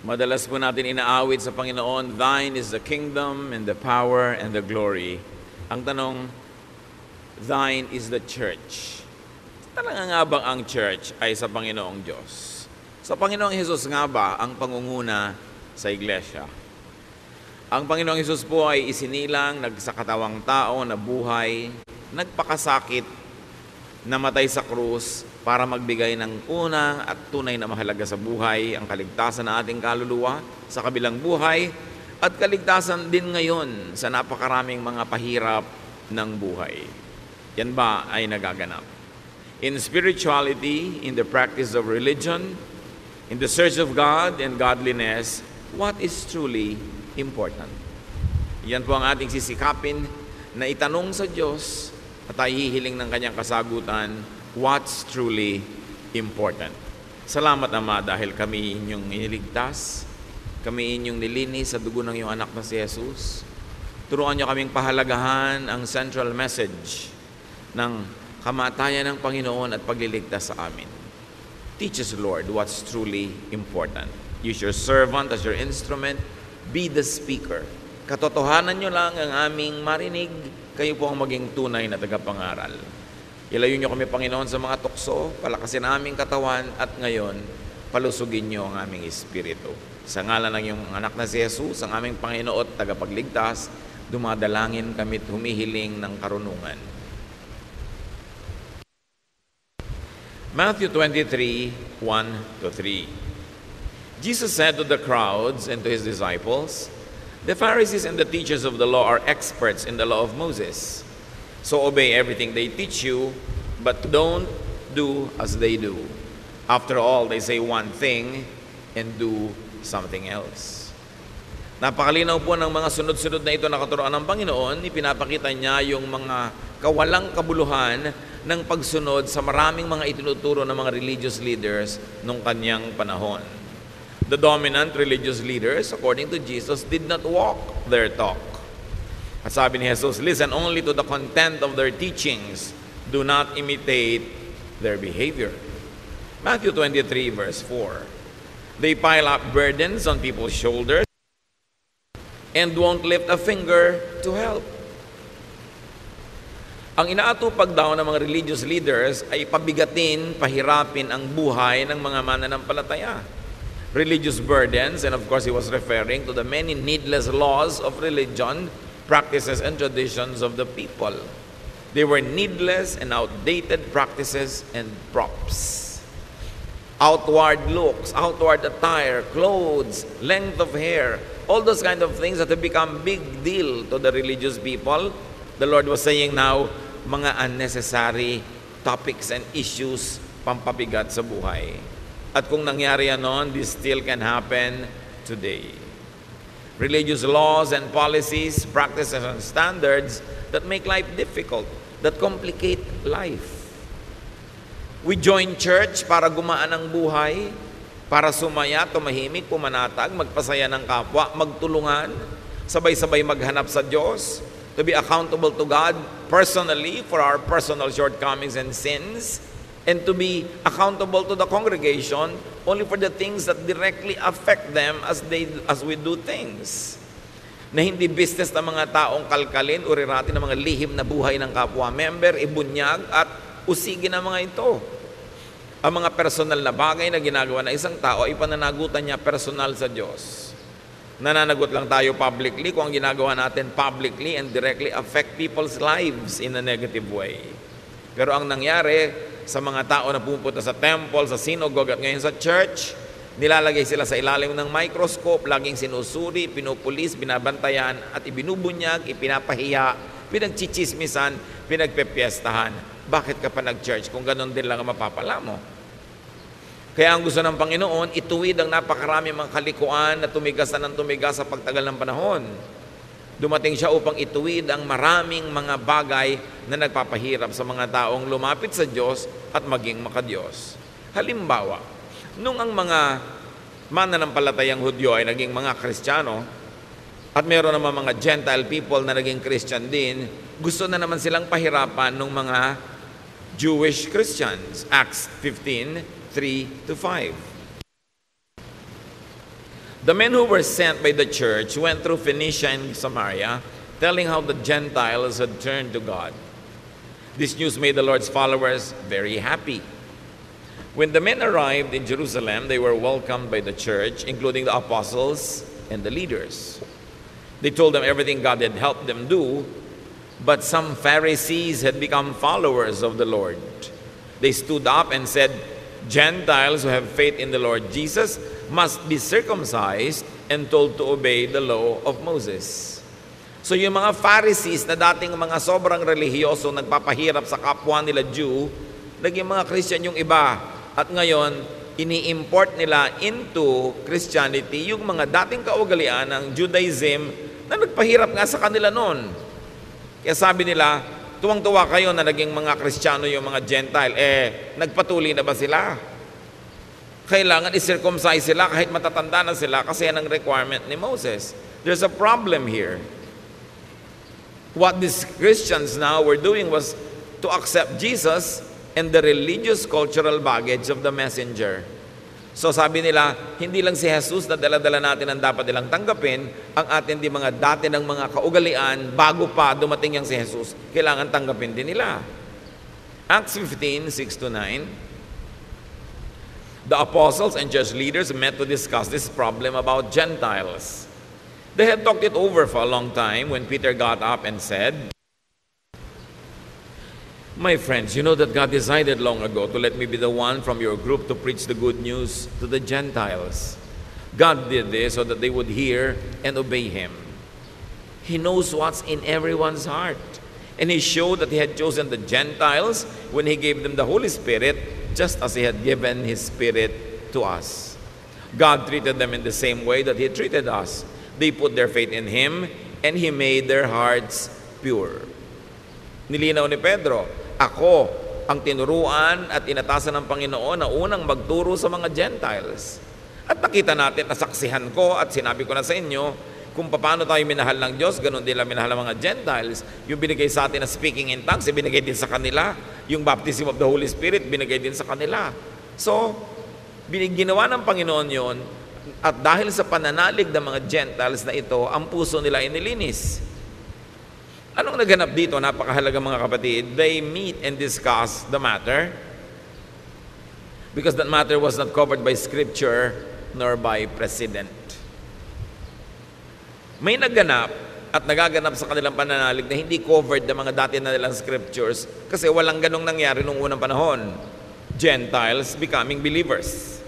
Madalas po natin inaawit sa Panginoon, Thine is the kingdom and the power and the glory. Ang tanong, Thine is the church. Talaga nga bang ang church ay sa Panginoong Diyos? Sa Panginoong Hesus nga ba ang pangunguna sa iglesia? Ang Panginoong Hesus po ay isinilang, nagsakatawang tao na buhay, nagpakasakit, namatay sa krus para magbigay ng unang at tunay na mahalaga sa buhay, ang kaligtasan ng ating kaluluwa sa kabilang buhay at kaligtasan din ngayon sa napakaraming mga pahirap ng buhay. Yan ba ay nagaganap? In spirituality, in the practice of religion, in the search of God and godliness, what is truly important? Yan po ang ating sisikapin na itanong sa Diyos at tayo hihiling ng kanyang kasagutan, what's truly important? Salamat, Ama, dahil kami inyong iniligtas, kami inyong nilinis sa dugo ng iyong anak na si Jesus. Turuan niyo kaming pahalagahan ang central message ng kamatayan ng Panginoon at pagliligtas sa amin. Teach us, Lord, what's truly important. Use your servant as your instrument. Be the speaker. Katotohanan niyo lang ang aming marinig. Kayo po ang maging tunay na tagapangaral. Ilayo niyo kami, Panginoon, sa mga tukso, palakasin ang aming katawan, at ngayon, palusugin niyo ang aming espiritu. Sa ngalan ng iyong anak na si Jesus, ang aming Panginoon at tagapagligtas, dumadalangin kami at humihiling ng karunungan. Matthew 23, 1-3. Jesus said to the crowds and to his disciples, "The Pharisees and the teachers of the law are experts in the law of Moses. So obey everything they teach you, but don't do as they do. After all, they say one thing and do something else." Napakalinaw po ng mga sunod-sunod na ito na katuroan ng Panginoon. Ipinapakita niya yung mga kawalang kabuluhan ng pagsunod sa maraming mga itinuturo ng mga religious leaders nung kanyang panahon. The dominant religious leaders, according to Jesus, did not walk their talk. At sabi ni Jesus, listen only to the content of their teachings. Do not imitate their behavior. Matthew 23, verse 4. They pile up burdens on people's shoulders and won't lift a finger to help. Ang inaatupag daw ng mga religious leaders ay pabigatin, pahirapin ang buhay ng mga mananampalataya. Religious burdens, and of course he was referring to the many needless laws of religion, practices, and traditions of the people. They were needless and outdated practices and props. Outward looks, outward attire, clothes, length of hair, all those kind of things that have become big deal to the religious people. The Lord was saying now, mga unnecessary topics and issues pampabigat sa buhay. At kung nangyari yan noon, this still can happen today. Religious laws and policies, practices and standards that make life difficult, that complicate life. We join church para gumaan ang buhay, para sumaya, tumahimik, pumanatag, magpasaya ng kapwa, magtulungan, sabay-sabay maghanap sa Diyos, to be accountable to God personally for our personal shortcomings and sins, and to be accountable to the congregation only for the things that directly affect them as we do things. Na hindi business ng mga taong kalkalin, uriratin ng mga lihim na buhay ng kapwa member, ibunyag at usigin ang mga ito. Ang mga personal na bagay na ginagawa ng isang tao ay pananagutan niya personal sa Diyos. Nananagot lang tayo publicly kung ang ginagawa natin publicly and directly affect people's lives in a negative way. Pero ang nangyari sa mga tao na pupunta sa temple, sa synagogue at ngayon sa church, nilalagay sila sa ilalim ng microscope, laging sinusuri, pinupulis, binabantayan at ibinubunyag, ipinapahiya, pinagchichismisan, pinagpepiestahan. Bakit ka pa nag-church kung ganun din lang ang mapapala mo? Kaya ang gusto ng Panginoon, ituwid ang napakarami mga kalikuan na tumigas na ng tumigas sa pagtagal ng panahon. Dumating siya upang ituwid ang maraming mga bagay na nagpapahirap sa mga taong lumapit sa Diyos at maging makadiyos. Halimbawa, nung ang mga mananampalatayang Hudyo ay naging mga Kristiyano at meron naman mga Gentile people na naging Christian din, gusto na naman silang pahirapan ng mga Jewish Christians. Acts 15, 3-5. The men who were sent by the church went through Phoenicia and Samaria, telling how the Gentiles had turned to God. This news made the Lord's followers very happy. When the men arrived in Jerusalem, they were welcomed by the church, including the apostles and the leaders. They told them everything God had helped them do, but some Pharisees had become followers of the Lord. They stood up and said, Gentiles who have faith in the Lord Jesus must be circumcised and told to obey the law of Moses. So yung mga Pharisees na dating mga sobrang relihiyoso, nagpapahirap sa kapwa nila Jew, naging mga Christian yung iba. At ngayon, ini-import nila into Christianity yung mga dating kaugalian ng Judaism na nagpahirap nga sa kanila noon. Kaya sabi nila, tuwang-tuwa kayo na naging mga Kristiyano yung mga Gentile. Nagpatuloy na ba sila? Kailangan i-circumcise sila kahit matatanda na sila kasi yan ang requirement ni Moses. There's a problem here. What these Christians now were doing was to accept Jesus and the religious cultural baggage of the messenger. So sabi nila, hindi lang si Jesus na dala-dala natin ang dapat nilang tanggapin, ang atin di mga dati ng mga kaugalian bago pa dumating yang si Jesus, kailangan tanggapin din nila. Acts 15, 6-9. The apostles and church leaders met to discuss this problem about Gentiles. They had talked it over for a long time when Peter got up and said, My friends, you know that God decided long ago to let me be the one from your group to preach the good news to the Gentiles. God did this so that they would hear and obey Him. He knows what's in everyone's heart. And He showed that He had chosen the Gentiles when He gave them the Holy Spirit, just as He had given His Spirit to us. God treated them in the same way that He treated us. They put their faith in Him, and He made their hearts pure. Nilinaw ni Pedro, ako ang tinuruan at inatasan ng Panginoon na unang magturo sa mga Gentiles. At nakita natin, nasaksihan ko at sinabi ko na sa inyo, kung paano tayo minahal ng Diyos, ganun din lang minahal ng mga Gentiles. Yung binigay sa atin na speaking in tongues, binigay din sa kanila. Yung baptism of the Holy Spirit, binigay din sa kanila. So, ginawa ng Panginoon yon, at dahil sa pananalig ng mga Gentiles na ito, ang puso nila ay nilinis. Anong naganap dito? Napakahalaga mga kapatid. They meet and discuss the matter because that matter was not covered by Scripture nor by precedent. May naganap at nagaganap sa kanilang pananalig na hindi covered ng mga dati na nilang Scriptures kasi walang ganong nangyari nung unang panahon. Gentiles becoming believers.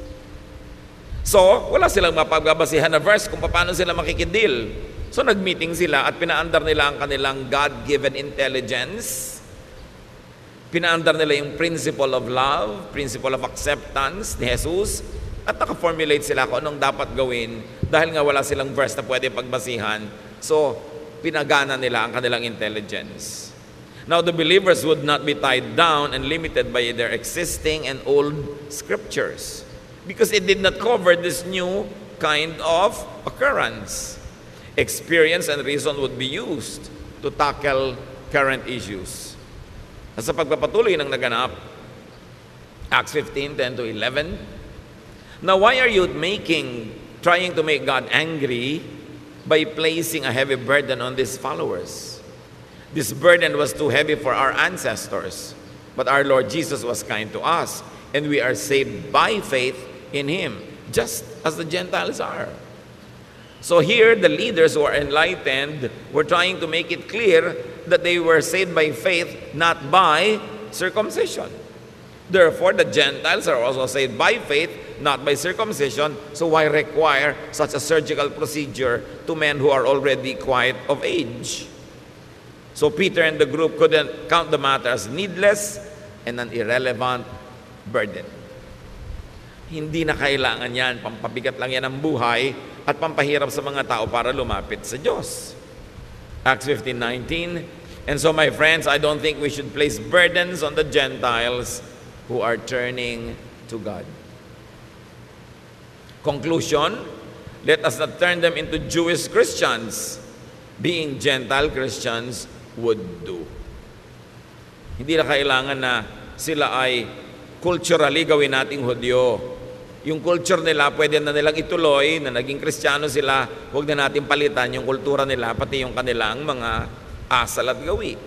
So, wala silang mapagbabasihan na verse kung paano sila makikidil. So nag-meeting sila at pinaandar nila ang kanilang God-given intelligence. Pinaandar nila yung principle of love, principle of acceptance ni Jesus, at naka-formulate sila kung anong dapat gawin dahil nga wala silang verse na pwede pagbasihan. So, pinagana nila ang kanilang intelligence. Now, the believers would not be tied down and limited by their existing and old scriptures because it did not cover this new kind of occurrence. Experience and reason would be used to tackle current issues. At sa pagpapatuloy ng naganap, Acts 15, 10-11, now why are you trying to make God angry by placing a heavy burden on these followers? This burden was too heavy for our ancestors, but our Lord Jesus was kind to us, and we are saved by faith in Him, just as the Gentiles are. So here, the leaders who are enlightened were trying to make it clear that they were saved by faith, not by circumcision. Therefore, the Gentiles are also saved by faith, not by circumcision. So why require such a surgical procedure to men who are already quite of age? So Peter and the group couldn't count the matter as needless and an irrelevant burden. Hindi na kailangan yan, pampabigat lang yan ang buhay at pampahirap sa mga tao para lumapit sa Diyos. Acts 15:19, and so my friends, I don't think we should place burdens on the Gentiles who are turning to God. Conclusion, let us not turn them into Jewish Christians, being Gentile Christians would do. Hindi na kailangan na sila ay culturally gawin nating Hudyo. Yung culture nila, pwede na nilang ituloy, na naging Kristiyano sila, huwag na natin palitan yung kultura nila, pati yung kanilang mga asal at gawi.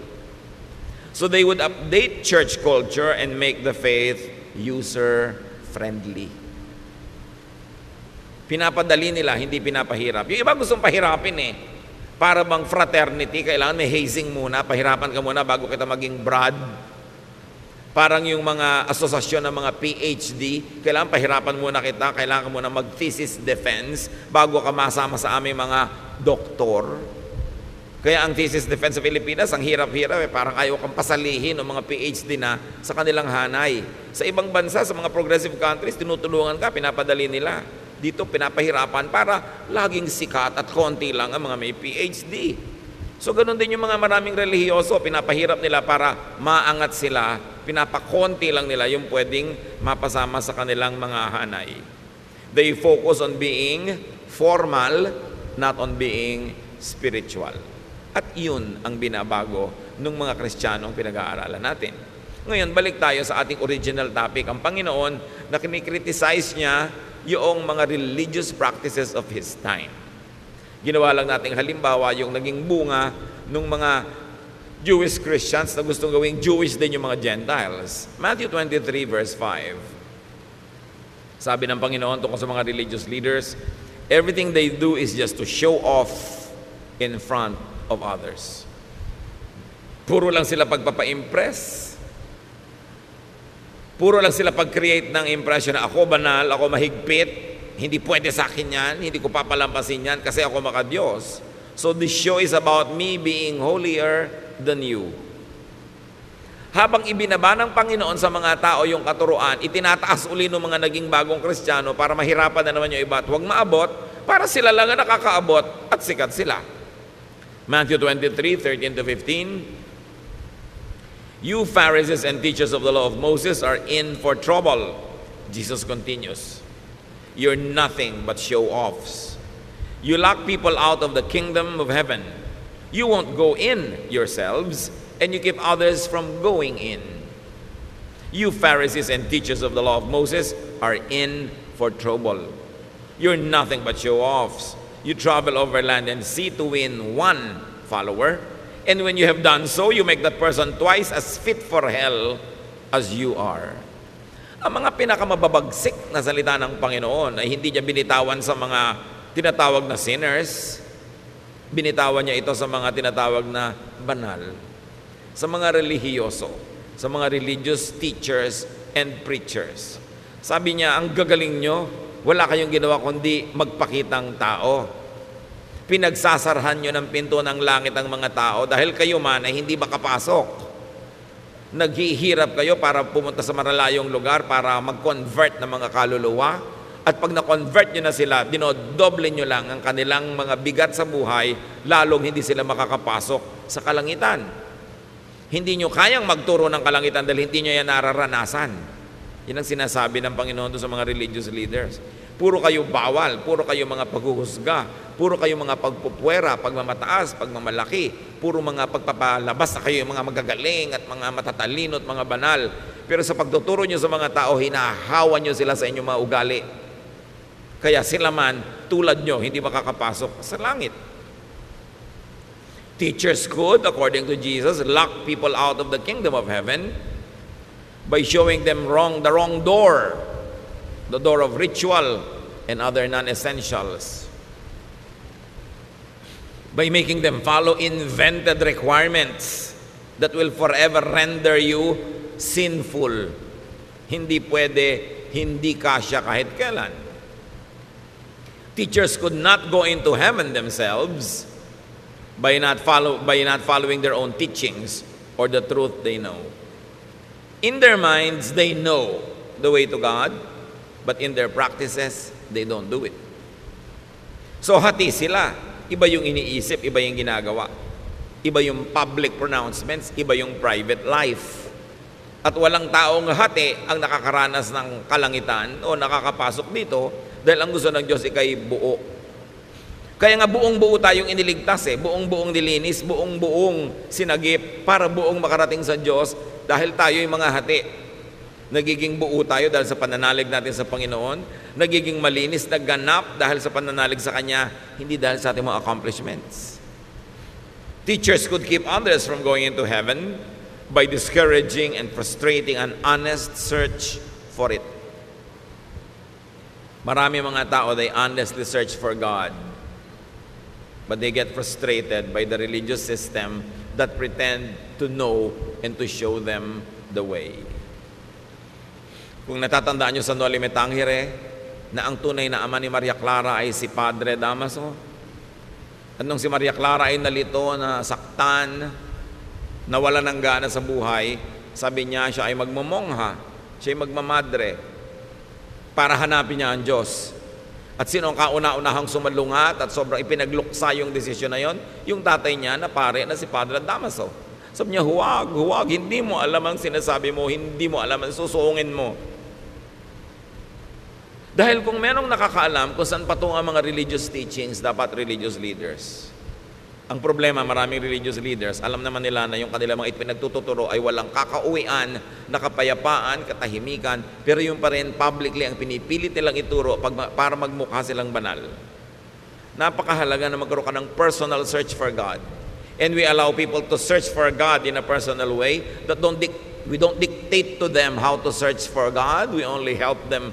So they would update church culture and make the faith user-friendly. Pinapadali nila, hindi pinapahirap. Yung iba gustong pahirapin eh. Para bang fraternity, kailangan may hazing muna, pahirapan ka muna bago kita maging brad. Parang yung mga asosasyon ng mga PhD, kailangan pahirapan muna kita, kailangan muna mag-thesis defense bago ka masama sa aming mga doktor. Kaya ang thesis defense sa Pilipinas, ang hirap-hirap parang ayaw kang pasalihin ng mga PhD na sa kanilang hanay. Sa ibang bansa, sa mga progressive countries, tinutulungan ka, pinapadali nila. Dito pinapahirapan para laging sikat at konti lang ang mga may PhD. So ganun din yung mga maraming relihiyoso, pinapahirap nila para maangat sila, pinapakonti lang nila yung pwedeng mapasama sa kanilang mga hanay. They focus on being formal, not on being spiritual. At yun ang binabago ng mga Kristiyanong pinag-aaralan natin. Ngayon, balik tayo sa ating original topic. Ang Panginoon na kinikriticize niya yung mga religious practices of His time. Ginawa lang nating halimbawa yung naging bunga ng mga Jewish Christians na gustong gawing Jewish din yung mga Gentiles. Matthew 23 verse 5. Sabi ng Panginoon tungkol sa mga religious leaders, everything they do is just to show off in front of others. Puro lang sila pagpapa-impress. Puro lang sila pag-create ng impression na ako banal, ako mahigpit, hindi pwede sa akin yan, hindi ko papalampasin yan kasi ako maka-Diyos. So this show is about me being holier than you. Habang ibinaba ng Panginoon sa mga tao yung katuruan, itinataas uli ng mga naging bagong Kristiyano para mahirapan na naman yung iba at huwag maabot, para sila lang ang nakakaabot at sikat sila. Matthew 23, 13 to 15. You Pharisees and teachers of the law of Moses are in for trouble. Jesus continues. You're nothing but show-offs. You lock people out of the kingdom of heaven. You won't go in yourselves, and you keep others from going in. You Pharisees and teachers of the law of Moses are in for trouble. You're nothing but show-offs. You travel over land and sea to win one follower. And when you have done so, you make that person twice as fit for hell as you are. Ang mga pinakamababagsik na salita ng Panginoon ay hindi niya binitawan sa mga tinatawag na sinners. Binitawan niya ito sa mga tinatawag na banal. Sa mga relihiyoso, sa mga religious teachers and preachers. Sabi niya, ang gagaling nyo, wala kayong ginawa kundi magpakitang tao. Pinagsasarhan nyo ng pinto ng langit ang mga tao dahil kayo man ay hindi makapasok. Naghihirap kayo para pumunta sa malalayong lugar para mag-convert ng mga kaluluwa. At pag na-convert nyo na sila, dinodoble nyo lang ang kanilang mga bigat sa buhay, lalong hindi sila makakapasok sa kalangitan. Hindi nyo kayang magturo ng kalangitan dahil hindi nyo yan nararanasan. Yan ang sinasabi ng Panginoon doon sa mga religious leaders. Puro kayo bawal, puro kayo mga paghuhusga, puro kayo mga pagpupwera, pagmamataas, pagmamalaki, puro mga pagpapalabas na kayo yung mga magagaling at mga matatalino at mga banal. Pero sa pagtuturo nyo sa mga tao, hinahawa nyo sila sa inyong mga ugali. Kaya sila man, tulad nyo, hindi makakapasok sa langit. Teachers could, according to Jesus, lock people out of the kingdom of heaven by showing them the wrong door. The door of ritual and other non-essentials. By making them follow invented requirements that will forever render you sinful. Hindi pwede, hindi kasya kahit kailan. Teachers could not go into heaven themselves by not following their own teachings or the truth they know. In their minds, they know the way to God, but in their practices, they don't do it. So hati sila. Iba yung iniisip, iba yung ginagawa. Iba yung public pronouncements, iba yung private life. At walang taong hati ang nakakaranas ng kalangitan o nakakapasok dito dahil ang gusto ng Diyos ikay buo. Kaya nga buong-buo tayong iniligtas buong-buong nilinis, buong-buong sinagip para buong makarating sa Diyos dahil tayo yung mga hati. Nagiging buo tayo dahil sa pananalig natin sa Panginoon. Nagiging malinis na ganap dahil sa pananalig sa Kanya, hindi dahil sa ating mga accomplishments. Teachers could keep others from going into heaven by discouraging and frustrating an honest search for it. Marami mga tao, they honestly search for God, but they get frustrated by the religious system that pretend to know and to show them the way. Kung natatandaan nyo sa Noli Me Tangere, na ang tunay na ama ni Maria Clara ay si Padre Damaso. At nung si Maria Clara ay nalito, na saktan, nawala ng gana sa buhay, sabi niya siya ay magmamongha, siya ay magmamadre, para hanapin niya ang Diyos. At sino ang kauna-unahang sumalungat at sobrang ipinagluksa yung desisyon na yon? Yung tatay niya na pare na si Padre Damaso. Sabi niya, huwag, hindi mo alam ang sinasabi mo, hindi mo alam ang susuungin mo. Dahil kung merong nakakaalam kung saan patungo ang mga religious teachings, dapat religious leaders. Ang problema, maraming religious leaders, alam naman nila na yung kanilang mga ipinagtuturo ay walang kakauwian, nakapayapaan, katahimikan, pero yung pa rin publicly ang pinipilit nilang ituro para magmukha silang banal. Napakahalaga na magkaroon ka ng personal search for God. And we allow people to search for God in a personal way. We don't dictate to them how to search for God. We only help them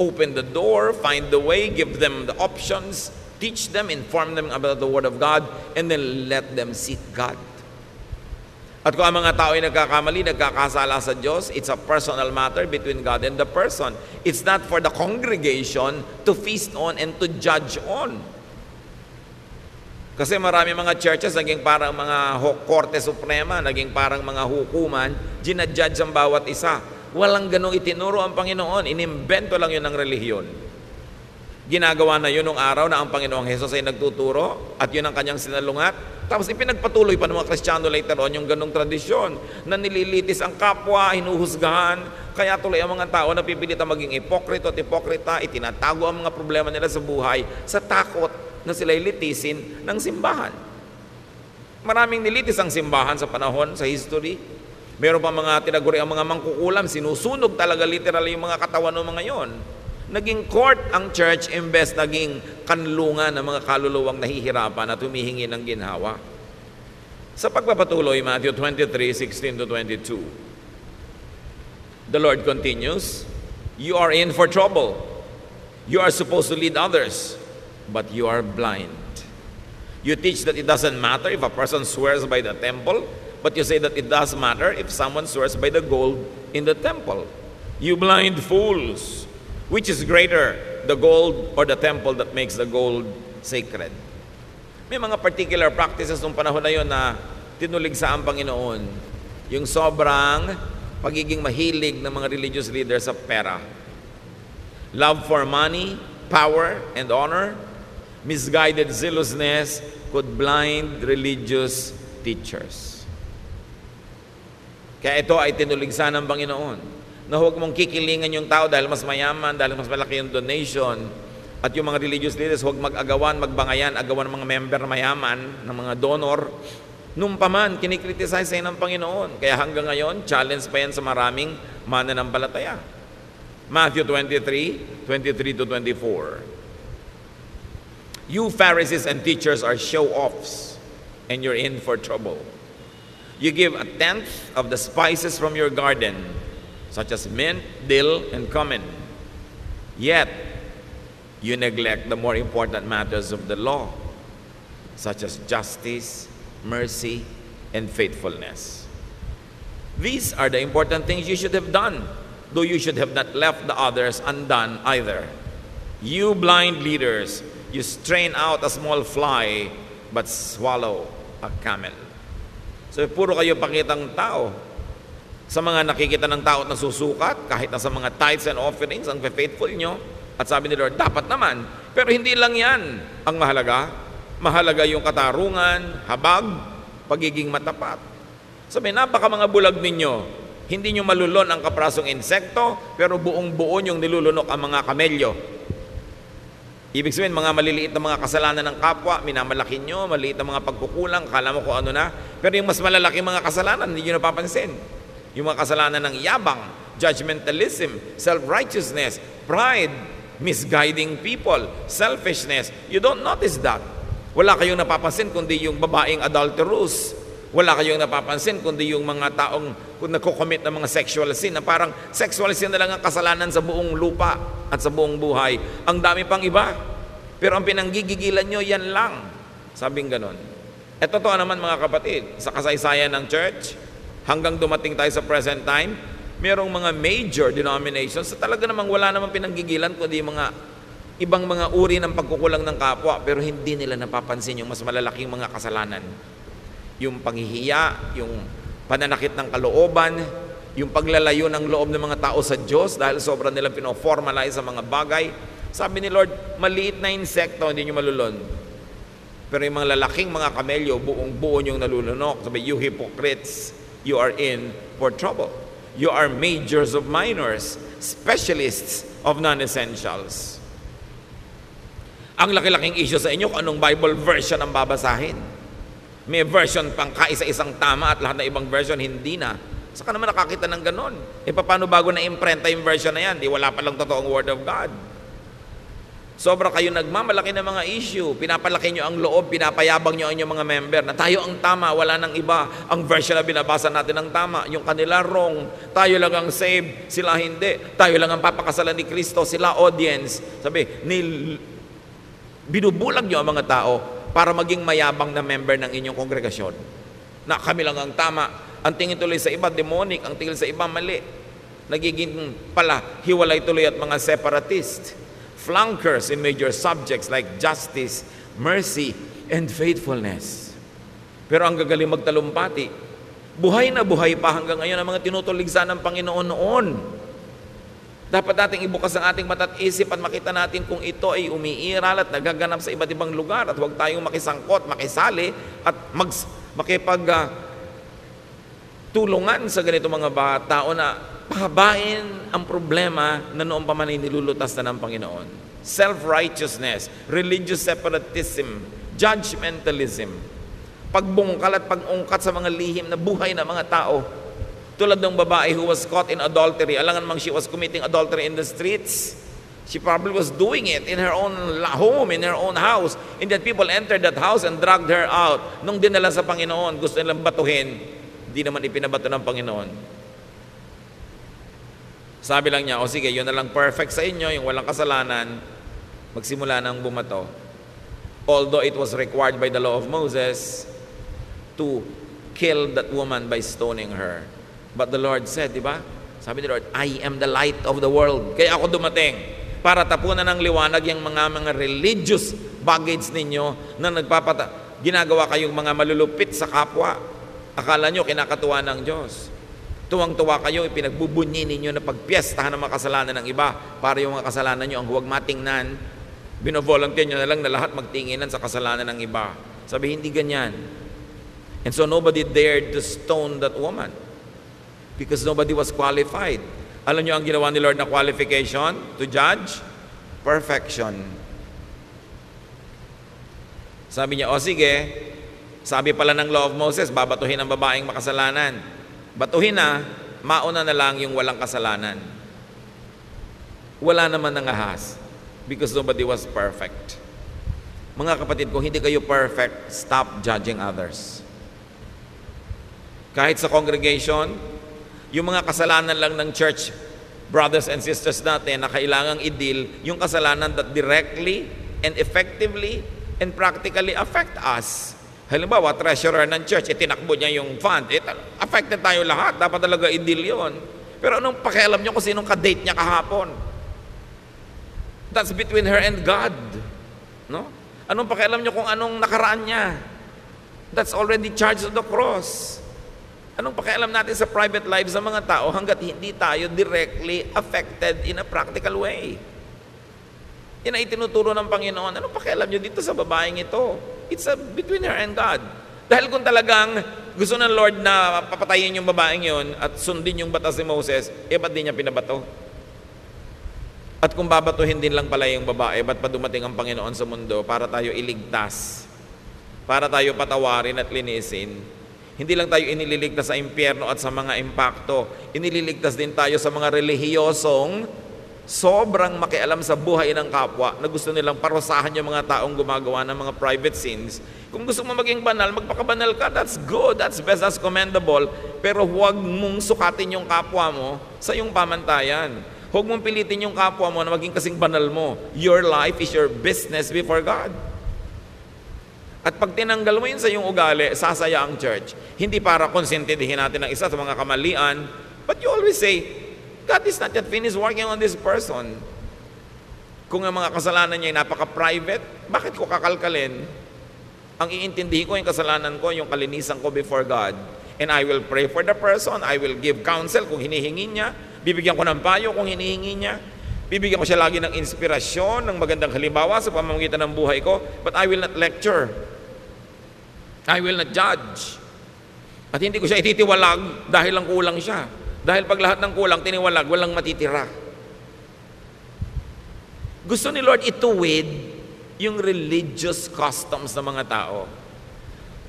open the door, find the way, give them the options, teach them, inform them about the Word of God, and then let them seek God. At kung ang mga tao ay nagkakamali, nagkakasala sa Diyos, it's a personal matter between God and the person. It's not for the congregation to feast on and to judge on. Kasi marami mga churches, naging parang mga Korte Suprema, naging parang mga hukuman, ginajudge ang bawat isa. Walang ganong itinuro ang Panginoon. Inimbento lang yun ng relihiyon. Ginagawa na yun nung araw na ang Panginoong Hesus ay nagtuturo at yun ang kanyang sinalungat. Tapos ipinagpatuloy pa ng mga Kristiyano later on yung ganong tradisyon na nililitis ang kapwa, hinuhusgahan. Kaya tuloy ang mga tao na pipilitan maging ipokrito at ipokrita, itinatago ang mga problema nila sa buhay sa takot na sila'y litisin ng simbahan. Maraming nilitis ang simbahan sa panahon, sa history. Meron pa mga tinaguri ang mga mangkukulam, sinusunog talaga literal yung mga katawan ng mga yon. Naging court ang church imbes naging kanlungan ng mga kaluluwang nahihirapan at humihingi ng ginhawa. Sa pagpapatuloy, Matthew 23:16-22, the Lord continues, "You are in for trouble. You are supposed to lead others, but you are blind. You teach that it doesn't matter if a person swears by the temple, but you say that it does matter if someone swears by the gold in the temple. You blind fools! Which is greater, the gold or the temple that makes the gold sacred?" May mga particular practices nung panahon na yun na tinuligsa ang Panginoon. Yung sobrang pagiging mahilig ng mga religious leaders sa pera. Love for money, power, and honor, misguided zealousness could blind religious teachers. Kaya ito ay tinuligsa ng Panginoon na huwag mong kikilingan yung tao dahil mas mayaman, dahil mas malaki yung donation. At yung mga religious leaders, huwag mag-agawan, magbangayan, agawan ng mga member mayaman, ng mga donor. Nung paman, kinikriticize sa'yo ng Panginoon. Kaya hanggang ngayon, challenge pa yan sa maraming mananampalataya. Matthew 23:23-24. "You Pharisees and teachers are show-offs, and you're in for trouble. You give a tenth of the spices from your garden, such as mint, dill, and cumin. Yet, you neglect the more important matters of the law, such as justice, mercy, and faithfulness. These are the important things you should have done, though you should have not left the others undone either. You blind leaders, you strain out a small fly, but swallow a camel." So, puro kayo pakitang tao. Sa mga nakikita ng tao at nasusukat, kahit na sa mga tithes and offerings, ang faithful nyo. At sabi ni Lord, dapat naman. Pero hindi lang yan ang mahalaga. Mahalaga yung katarungan, habag, pagiging matapat. Sabi, napaka mga bulag ninyo. Hindi nyo malulon ang kaprasong insekto, pero buong-buo yung nilulunok ang mga kamelyo. Ibig sabihin, mga maliliit na mga kasalanan ng kapwa, minamalaki nyo, maliit na mga pagkukulang, kala mo kung ano na. Pero yung mas malalaki mga kasalanan, hindi nyo napapansin. Yung mga kasalanan ng yabang, judgmentalism, self-righteousness, pride, misguiding people, selfishness. You don't notice that. Wala kayong napapansin kundi yung babaeng adulterous. Wala kayong napapansin kundi yung mga taong nagko-commit ng mga sexual sin, na parang sexual sin na lang ang kasalanan sa buong lupa at sa buong buhay. Ang dami pang iba. Pero ang pinanggigigilan nyo, yan lang. Sabing ganon. At totoo naman mga kapatid, sa kasaysayan ng church, hanggang dumating tayo sa present time, merong mga major denominations sa talaga namang wala namang pinanggigilan kundi mga ibang mga uri ng pagkukulang ng kapwa, pero hindi nila napapansin yung mas malalaking mga kasalanan. Yung panghihiya, yung pananakit ng kalooban, yung paglalayo ng loob ng mga tao sa Diyos dahil sobrang nilang pinoformalize sa mga bagay. Sabi ni Lord, maliit na insekto, hindi nyo malulon. Pero yung mga lalaking mga kamelyo, buong buo nyong nalulunok. Sabi, you hypocrites, you are in for trouble. You are majors of minors, specialists of non-essentials. Ang laki-laking issue sa inyo kung anong Bible version ang babasahin. May version pang kaisa-isang tama at lahat na ibang version hindi na. Saka naman nakakita ng ganon. Paano bago na imprenta yung version na yan? Di wala palang totoong Word of God. Sobra kayo nagmamalaki ng mga issue. Pinapalaki nyo ang loob, pinapayabang nyo ang inyong mga member na tayo ang tama, wala nang iba. Ang version na binabasa natin ang tama, yung kanila wrong. Tayo lang ang saved, sila hindi. Tayo lang ang papakasalan ni Kristo, sila audience. Sabi, binubulag nyo ang mga tao para maging mayabang na member ng inyong kongregasyon. Na kami lang ang tama. Ang tingin tuloy sa iba, demonic. Ang tingin sa iba, mali. Nagiging pala, hiwalay tuloy at mga separatist. Flunkers in major subjects like justice, mercy, and faithfulness. Pero ang gagaling magtalumpati, buhay na buhay pa hanggang ngayon ang mga tinutuligsa ng Panginoon noon. Dapat nating ibukas ang ating mata at isip at makita natin kung ito ay umiiral at nagaganap sa iba't ibang lugar at huwag tayong makisangkot, makisali at tulungan sa ganito mga tao na pahabain ang problema na noong pa man ay nilulutas na ng Panginoon. Self-righteousness, religious separatism, judgmentalism, pagbungkal at pag-ungkat sa mga lihim na buhay ng mga tao. Tulad ng babae who was caught in adultery. Alangan mang she was committing adultery in the streets. She probably was doing it in her own home, in her own house. And that people entered that house and dragged her out. Nung dinala sa Panginoon, gusto nilang batuhin. Hindi naman ipinabato ng Panginoon. Sabi lang niya, o sige, yun na lang perfect sa inyo, yung walang kasalanan, magsimula nang bumato. Although it was required by the law of Moses to kill that woman by stoning her. But the Lord said, di ba? Sabi ni Lord, I am the light of the world. Kaya ako dumating para tapunan ng liwanag yung mga religious baggage ninyo na ginagawa kayong mga malulupit sa kapwa. Akala nyo kinakatuwa ng Diyos. Tuwang-tuwa kayo, ipinagbubunyi ninyo na pagpiestahan ng mga kasalanan ng iba para yung mga kasalanan nyo ang huwag matingnan. Binovolunteer nyo na lang na lahat magtinginan sa kasalanan ng iba. Sabi, hindi ganyan. And so nobody dared to stone that woman because nobody was qualified. Alam nyo ang ginawa ni Lord na qualification to judge? Perfection. Sabi niya, o sige, sabi pala ng law of Moses, babatuhin ang babaeng makasalanan. Batuhin na, mauna na lang yung walang kasalanan. Wala naman ng ahas because nobody was perfect. Mga kapatid, kung hindi kayo perfect, stop judging others. Kahit sa congregation, yung mga kasalanan lang ng church, brothers and sisters natin, na kailangang i-deal, yung kasalanan that directly and effectively and practically affect us. Halimbawa, treasurer ng church, itinakbo niya yung fund. Affected tayo lahat. Dapat talaga i-deal yun. Pero anong pakialam niyo kung sinong ka-date niya kahapon? That's between her and God. No? Anong pakialam niyo kung anong nakaraan niya? That's already charged to the cross. Anong pakialam natin sa private lives ng mga tao hanggat hindi tayo directly affected in a practical way? Yan ay tinuturo ng Panginoon. Anong pakialam nyo dito sa babaeng ito? It's between her and God. Dahil kung talagang gusto ng Lord na papatayin yung babaeng yun at sundin yung batas ni Moses, ba't di niya pinabato? At kung babatuhin din lang pala yung babae, ba't pa dumating ang Panginoon sa mundo para tayo iligtas? Para tayo patawarin at linisin? Hindi lang tayo inililigtas sa impyerno at sa mga impakto. Inililigtas din tayo sa mga relihiyosong sobrang makialam sa buhay ng kapwa na gusto nilang parusahan yung mga taong gumagawa ng mga private sins. Kung gusto mo maging banal, magpakabanal ka. That's good, that's best, that's commendable. Pero huwag mong sukatin yung kapwa mo sa iyong pamantayan. Huwag mong pilitin yung kapwa mo na maging kasing banal mo. Your life is your business before God. At pag tinanggal mo yun sa iyong ugali, sasaya ang church. Hindi para konsentidihin natin ang isa sa mga kamalian, but you always say, God is not yet finished working on this person. Kung ang mga kasalanan niya ay napaka-private, bakit ko kakalkalin? Ang iintindihin ko yung kasalanan ko, yung kalinisan ko before God. And I will pray for the person, I will give counsel kung hinihingi niya, bibigyan ko ng payo kung hinihingi niya, bibigyan ko siya lagi ng inspirasyon, ng magandang halimbawa sa pamamagitan ng buhay ko, but I will not lecture. I will not judge. At hindi ko siya ititiwalag dahil lang kulang siya. Dahil pag lahat ng kulang, tiniwalag, walang matitira. Gusto ni Lord ituwid yung religious customs ng mga tao.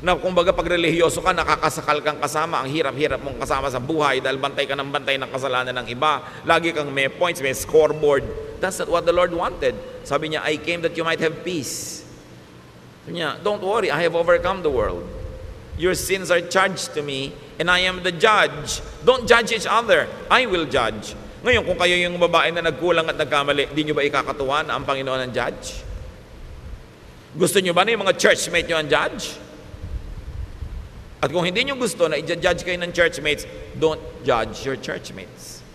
Na kumbaga pag relihiyoso ka, nakakasakal kang kasama, ang hirap-hirap mong kasama sa buhay dahil bantay ka ng bantay ng kasalanan ng iba. Lagi kang may points, may scoreboard. That's not what the Lord wanted. Sabi niya, I came that you might have peace. Sabi niya, don't worry, I have overcome the world. Your sins are charged to me, and I am the judge. Don't judge each other. I will judge. Ngayon, kung kayo yung babae na nagkulang at nagkamali, di nyo ba ikakatuwa na ang Panginoon ang judge? Gusto nyo ba na yung mga churchmate nyo ang judge? At kung hindi nyo gusto na i-judge kayo ng churchmates, don't judge your churchmates.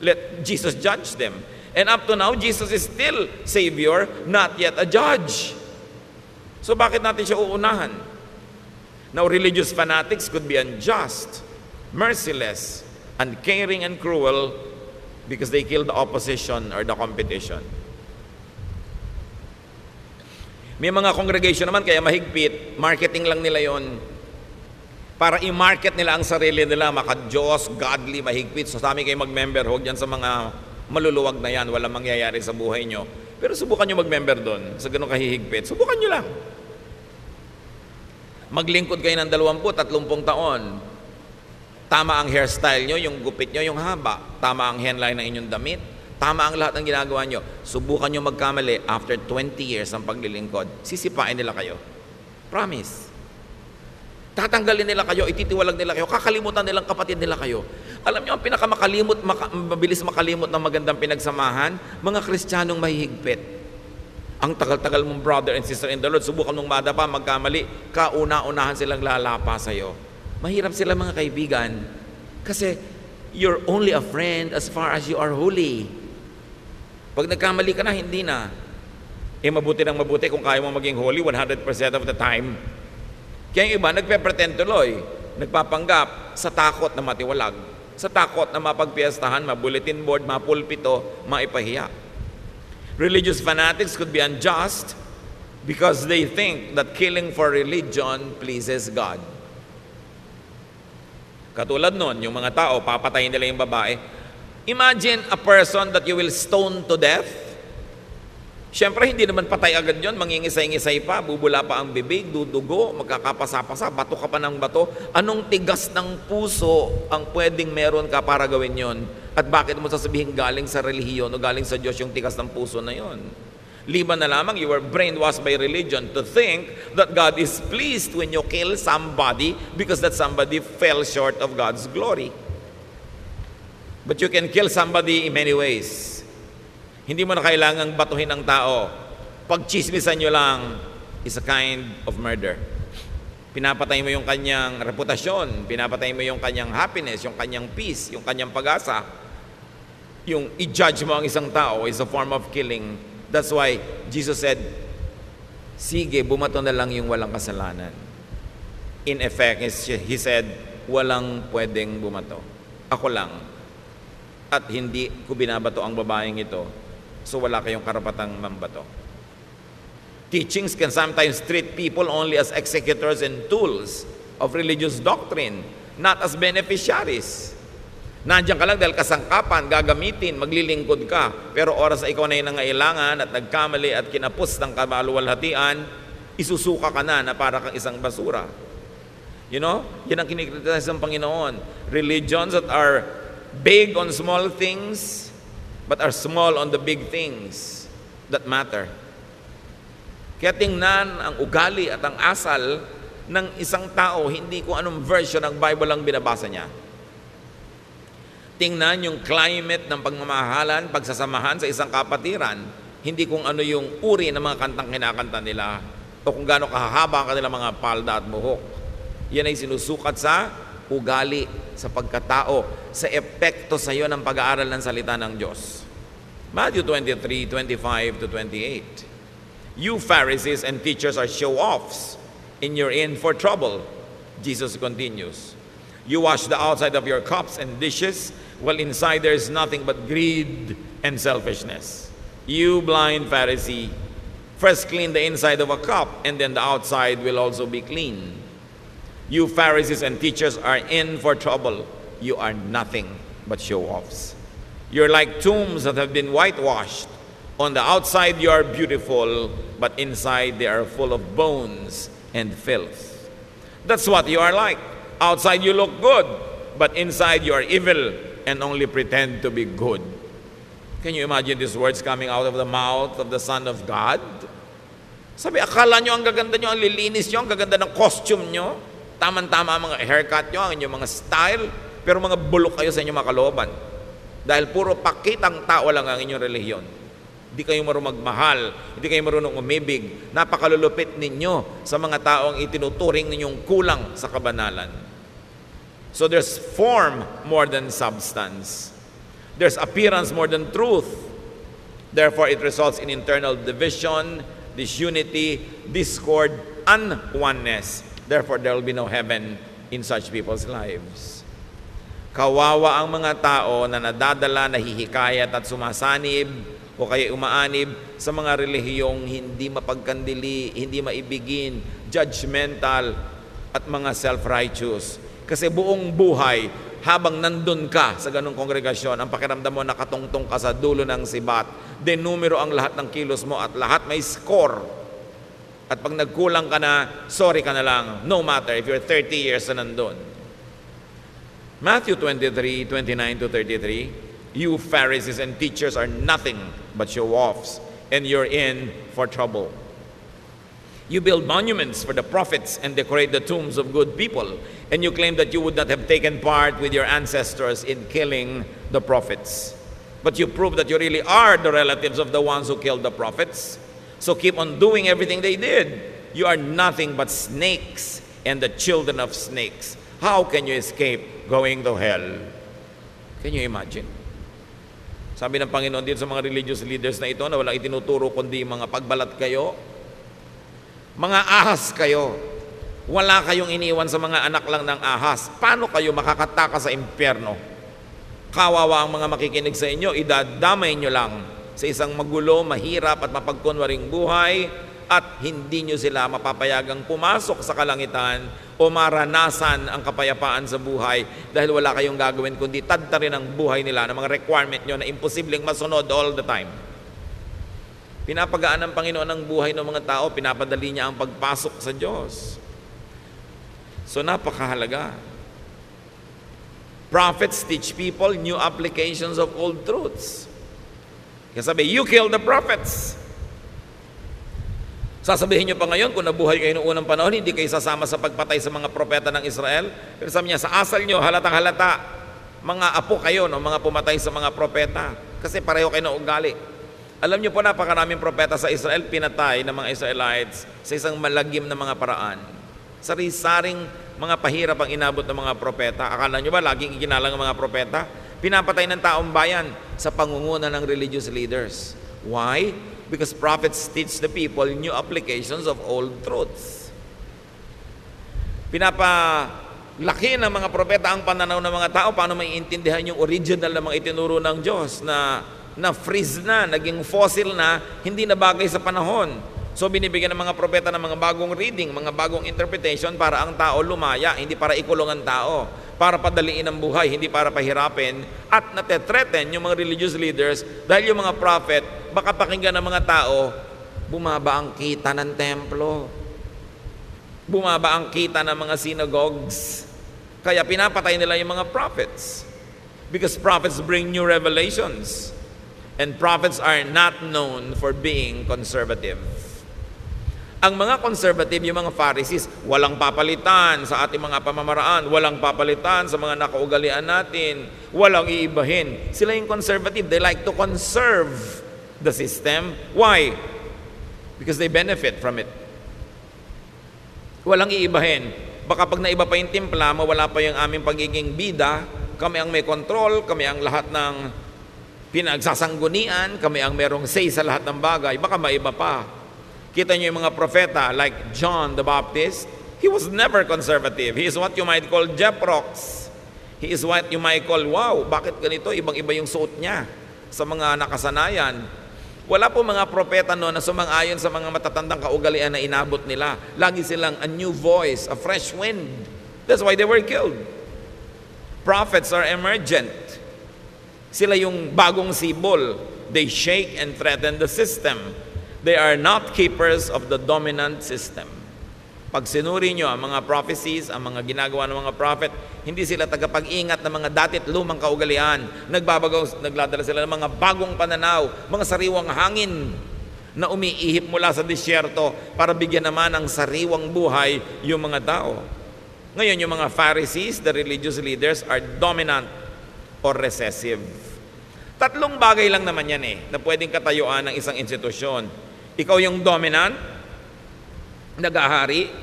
Let Jesus judge them. And up to now, Jesus is still Savior, not yet a judge. So bakit natin siya uunahan? Now, religious fanatics could be unjust, merciless, uncaring, and cruel because they kill the opposition or the competition. May mga congregation naman kaya mahigpit, marketing lang nila yon para i-market nila ang sarili nila, maka-Diyos, godly, mahigpit. So sa amin kayo mag-member, huwag dyan sa mga maluluwag na yan, walang mangyayari sa buhay nyo. Pero subukan nyo mag-member doon sa ganun kahihigpit. Subukan nyo lang. Maglingkod kayo ng 20-30 taon. Tama ang hairstyle nyo, yung gupit nyo, yung haba. Tama ang hairline ng inyong damit. Tama ang lahat ng ginagawa nyo. Subukan nyo magkamali after 20 years ng paglilingkod. Sisipain nila kayo. Promise. Tatanggalin nila kayo, ititiwalag nila kayo, kakalimutan nilang kapatid nila kayo. Alam nyo, ang mabilis makalimot ng magandang pinagsamahan, mga Kristiyanong mahihigpit. Ang tagal-tagal mong brother and sister in the Lord, subukan mong madapa, magkamali, kauna-unahan silang lalapa sa'yo. Mahirap sila mga kaibigan, kasi you're only a friend as far as you are holy. Pag nagkamali ka na, hindi na. Mabuti ng mabuti kung kaya mo maging holy 100% of the time. Kaya yung iba, nagpe-pretend tuloy, nagpapanggap sa takot na matiwalag, sa takot na mapagpiestahan, ma-bulletin board, mapulpito, maipahiya. Religious fanatics could be unjust because they think that killing for religion pleases God. Katulad nun, yung mga tao, papatayin nila yung babae. Imagine a person that you will stone to death. Siyempre, hindi naman patay agad yun, mangingisay-ngisay pa, bubula pa ang bibig, dudugo, magkakapasa-pasa, bato ka pa ng bato. Anong tigas ng puso ang pwedeng meron ka para gawin yon? At bakit mo sasabihin galing sa relihiyon o galing sa Diyos yung tigas ng puso na yon? Liban na lamang, you were brainwashed by religion to think that God is pleased when you kill somebody because that somebody fell short of God's glory. But you can kill somebody in many ways. Hindi mo na kailangang batuhin ang tao. Pagchismisan nyo lang is a kind of murder. Pinapatay mo yung kanyang reputasyon, pinapatay mo yung kanyang happiness, yung kanyang peace, yung kanyang pag-asa. Yung i-judge mo ang isang tao is a form of killing. That's why Jesus said, sige, bumato na lang yung walang kasalanan. In effect, He said, walang pwedeng bumato. Ako lang. At hindi ko binabato ang babaeng ito. So wala kayong karapatang mambato. Teachings can sometimes treat people only as executors and tools of religious doctrine, not as beneficiaries. Nandiyan ka lang dahil kasangkapan, gagamitin, maglilingkod ka. Pero oras na ikaw na yung nangailangan at nagkamali at kinapos ng kabaluwalhatian, isusuka ka na para kang isang basura. You know, yan ang kinikriticize ng Panginoon. Religions that are big on small things, but are small on the big things that matter. Kaya tingnan ang ugali at ang asal ng isang tao, hindi kung anong version ng Bible ang binabasa niya. Tingnan yung climate ng pagmamahalan, pagsasamahan sa isang kapatiran, hindi kung ano yung uri ng mga kantang kinakanta nila o kung gaano kahahaba ang kanilang mga palda at buhok. Yan ay sinusukat sa ugali, sa pagkatao, sa epekto sa iyo ng pag-aaral ng salita ng Diyos. Matthew 23:25-28. You Pharisees and teachers are show-offs, and you're in for trouble. Jesus continues. You wash the outside of your cups and dishes, while inside there is nothing but greed and selfishness. You blind Pharisee, first clean the inside of a cup, and then the outside will also be clean. You Pharisees and teachers are in for trouble. You are nothing but show-offs. You're like tombs that have been whitewashed. On the outside you are beautiful, but inside they are full of bones and filth. That's what you are like. Outside you look good, but inside you are evil and only pretend to be good. Can you imagine these words coming out of the mouth of the Son of God? Sabi, akala nyo ang gaganda nyo, ang lilinis nyo, ang gaganda ng costume nyo. Tama-tama ang mga haircut nyo, ang inyong mga style, pero mga bulok kayo sa inyong mga kalooban. Dahil puro pakitang tao lang ang inyong relihiyon. Hindi kayo marunong magmahal, hindi kayo marunong umibig. Napakalulupit ninyo sa mga taong itinuturing ninyong kulang sa kabanalan. So there's form more than substance. There's appearance more than truth. Therefore, it results in internal division, disunity, discord, unoneness. Therefore, there will be no heaven in such people's lives. Kawawa ang mga tao na nadadala, nahihikayat at sumasanib o kaya umaanib sa mga relihiyong hindi mapagkandili, hindi maibigin, judgmental at mga self-righteous. Kasi buong buhay, habang nandun ka sa ganung kongregasyon, ang pakiramdam mo nakatungtong ka sa dulo ng sibat, denumero ang lahat ng kilos mo at lahat may score. At pag nagkulang ka na, sorry ka na lang, no matter if you're 30 years na nandun. Matthew 23:29-33, you Pharisees and teachers are nothing but show-offs, and you're in for trouble. You build monuments for the prophets and decorate the tombs of good people, and you claim that you would not have taken part with your ancestors in killing the prophets. But you prove that you really are the relatives of the ones who killed the prophets. So keep on doing everything they did. You are nothing but snakes and the children of snakes. How can you escape going to hell? Can you imagine? Sabi ng Panginoon dito sa mga religious leaders na ito na walang itinuturo kundi mga pagbalat kayo, mga ahas kayo. Wala kayong iniwan sa mga anak lang ng ahas. Paano kayo makakatakas sa impyerno? Kawawa ang mga makikinig sa inyo, idadamay nyo lang sa isang magulo, mahirap at mapagkunwaring buhay at hindi nyo sila mapapayagang pumasok sa kalangitan o maranasan ang kapayapaan sa buhay dahil wala kayong gagawin kundi tadtarin ang buhay nila ng mga requirement nyo na imposibleng masunod all the time. Pinapagaan ng Panginoon ang buhay ng mga tao, pinapadali niya ang pagpasok sa Diyos. So napakahalaga. Prophets teach people new applications of old truths. Kaya sabi, you kill the prophets. Sasabihin nyo pa ngayon, kung nabuhay kayo noong unang panahon, hindi kayo sasama sa pagpatay sa mga propeta ng Israel. Pero sabi niya, sa asal nyo, halatang halata, mga apo kayo, no, mga pumatay sa mga propeta. Kasi pareho kayo ng ugali. Alam nyo po, napakaraming propeta sa Israel, pinatay ng mga Israelites sa isang malagim na mga paraan. Sari-saring mga pahirap ang inabot ng mga propeta. Akala nyo ba, laging ikinalang ang mga propeta? Pinapatay ng taong bayan sa pangunguna ng religious leaders. Why? Because prophets teach the people new applications of old truths. Pinapalaki ng mga propeta ang pananaw ng mga tao paano maiintindihan yung original na mga itinuro ng Diyos na freeze na, naging fossil na, hindi na bagay sa panahon. So binibigyan ng mga propeta ng mga bagong reading, mga bagong interpretation para ang tao lumaya, hindi para ikulong ang tao, para padaliin ang buhay, hindi para pahirapin, at natetreten yung mga religious leaders dahil yung mga prophet, baka pakinggan ng mga tao, bumaba ang kita ng templo. Bumaba ang kita ng mga synagogues. Kaya pinapatay nila yung mga prophets. Because prophets bring new revelations. And prophets are not known for being conservative. Ang mga conservative, yung mga Pharisees, walang papalitan sa ating mga pamamaraan, walang papalitan sa mga nakaugalian natin, walang iibahin. Sila yung conservative. They like to conserve the system. Why? Because they benefit from it. Walang iibahin. Baka pag naiba pa yung timpla, mawala pa yung aming pagiging bida, kami ang may control, kami ang lahat ng pinagsasanggunian, kami ang merong say sa lahat ng bagay, baka maiba pa. Kita niyo yung mga propeta like John the Baptist, he was never conservative. He is what you might call Jeprox. He is what you might call, wow, bakit ganito? Ibang-iba yung suot niya sa mga nakasanayan. Wala po mga propeta noon na sumang-ayon sa mga matatandang kaugalian na inabot nila. Lagi silang a new voice, a fresh wind. That's why they were killed. Prophets are emergent. Sila yung bagong sibol. They shake and threaten the system. They are not keepers of the dominant system. Pag sinuri nyo ang mga prophecies, ang mga ginagawa ng mga prophet, hindi sila tagapag-ingat ng mga datit lumang kaugalian. Nagladala sila ng mga bagong pananaw, mga sariwang hangin na umiihip mula sa disyerto para bigyan naman ng sariwang buhay yung mga tao. Ngayon, yung mga Pharisees, the religious leaders, are dominant or recessive. Tatlong bagay lang naman yan na pwedeng katayuan ng isang institusyon. Ikaw yung dominant, nag-ahari,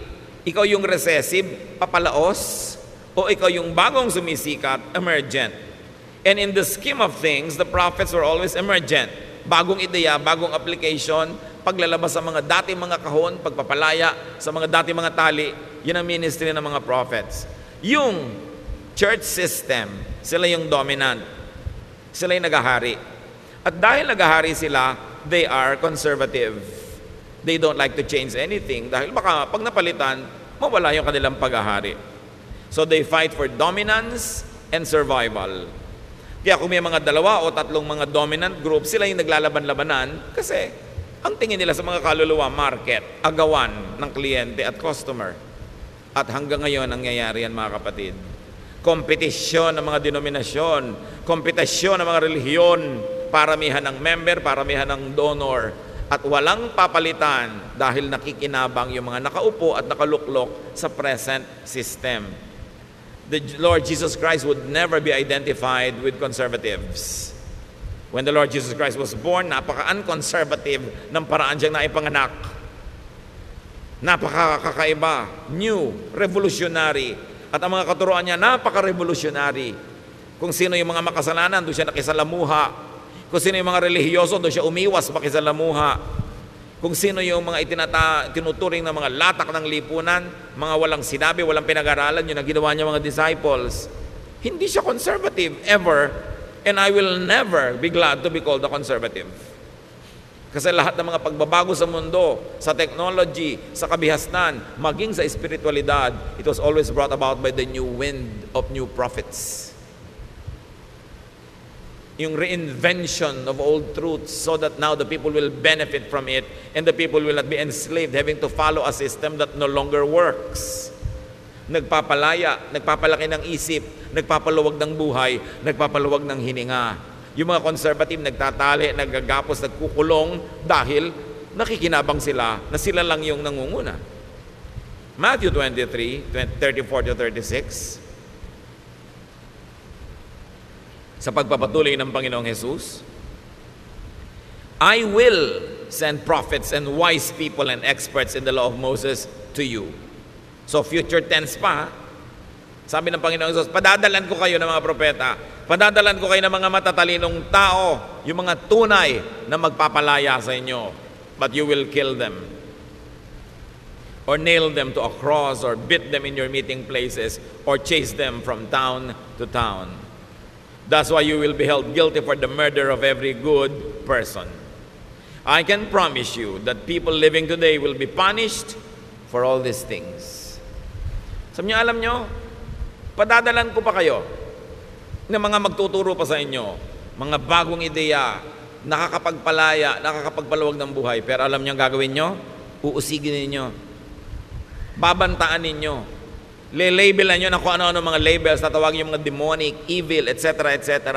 ikaw yung recessive, papalaos, o ikaw yung bagong sumisikat, emergent. And in the scheme of things, the prophets were always emergent. Bagong ideya, bagong application, paglalabas sa mga dating mga kahon, pagpapalaya sa mga dating mga tali, yun ang ministry ng mga prophets. Yung church system, sila yung dominant. Sila yung nag-ahari. At dahil nag-ahari sila, they are conservative. They don't like to change anything dahil baka pag napalitan, mawala yung kanilang pag-ahari. So they fight for dominance and survival. Kaya kung may mga dalawa o tatlong mga dominant group, sila yung naglalaban-labanan kasi ang tingin nila sa mga kaluluwa, market, agawan ng kliyente at customer. At hanggang ngayon, nangyayari yan mga kapatid. Kompetisyon ng mga denominasyon, kompetisyon ng mga relihiyon, paramihan ng member, paramihan ng donor, at walang papalitan dahil nakikinabang yung mga nakaupo at nakaluklok sa present system. The Lord Jesus Christ would never be identified with conservatives. When the Lord Jesus Christ was born, napaka-unconservative ng paraan siyang naipanganak. Napaka-kakaiba, new, revolutionary. At ang mga katuruan niya, napaka-revolutionary. Kung sino yung mga makasalanan, doon siya nakisalamuha. Kung sino yung mga relihiyoso, doon siya umiwas makisalamuha. Kung sino yung mga tinuturing ng mga latak ng lipunan, mga walang sinabi, walang pinag-aralan, yun ang ginawa niya mga disciples. Hindi siya conservative, ever. And I will never be glad to be called a conservative. Kasi lahat ng mga pagbabago sa mundo, sa technology, sa kabihasnan, maging sa espiritualidad, it was always brought about by the new wind of new prophets. Yung reinvention of old truths so that now the people will benefit from it and the people will not be enslaved having to follow a system that no longer works. Nagpapalaya, nagpapalaki ng isip, nagpapaluwag ng buhay, nagpapaluwag ng hininga. Yung mga conservative nagtatali, naggagapos, nagkukulong dahil nakikinabang sila na sila lang yung nangunguna. Matthew 23:34-36. Sa pagpapatuloy ng Panginoong Jesus, I will send prophets and wise people and experts in the law of Moses to you. So future tense pa, sabi ng Panginoong Jesus, padadalan ko kayo ng mga propeta, padadalan ko kayo ng mga matatalinong tao, yung mga tunay na magpapalaya sa inyo, but you will kill them or nail them to a cross or beat them in your meeting places or chase them from town to town. That's why you will be held guilty for the murder of every good person. I can promise you that people living today will be punished for all these things. Sabi niyo, alam niyo, padadalan ko pa kayo ng mga magtuturo pa sa inyo, mga bagong ideya, nakakapagpalaya, nakakapagpaluwag ng buhay. Pero alam niyo ang gagawin niyo? Uusigin ninyo. babantaan ninyo. Le-labelan nyo na kung ano-ano mga labels, tatawagin yung mga demonic, evil, etc., etc.,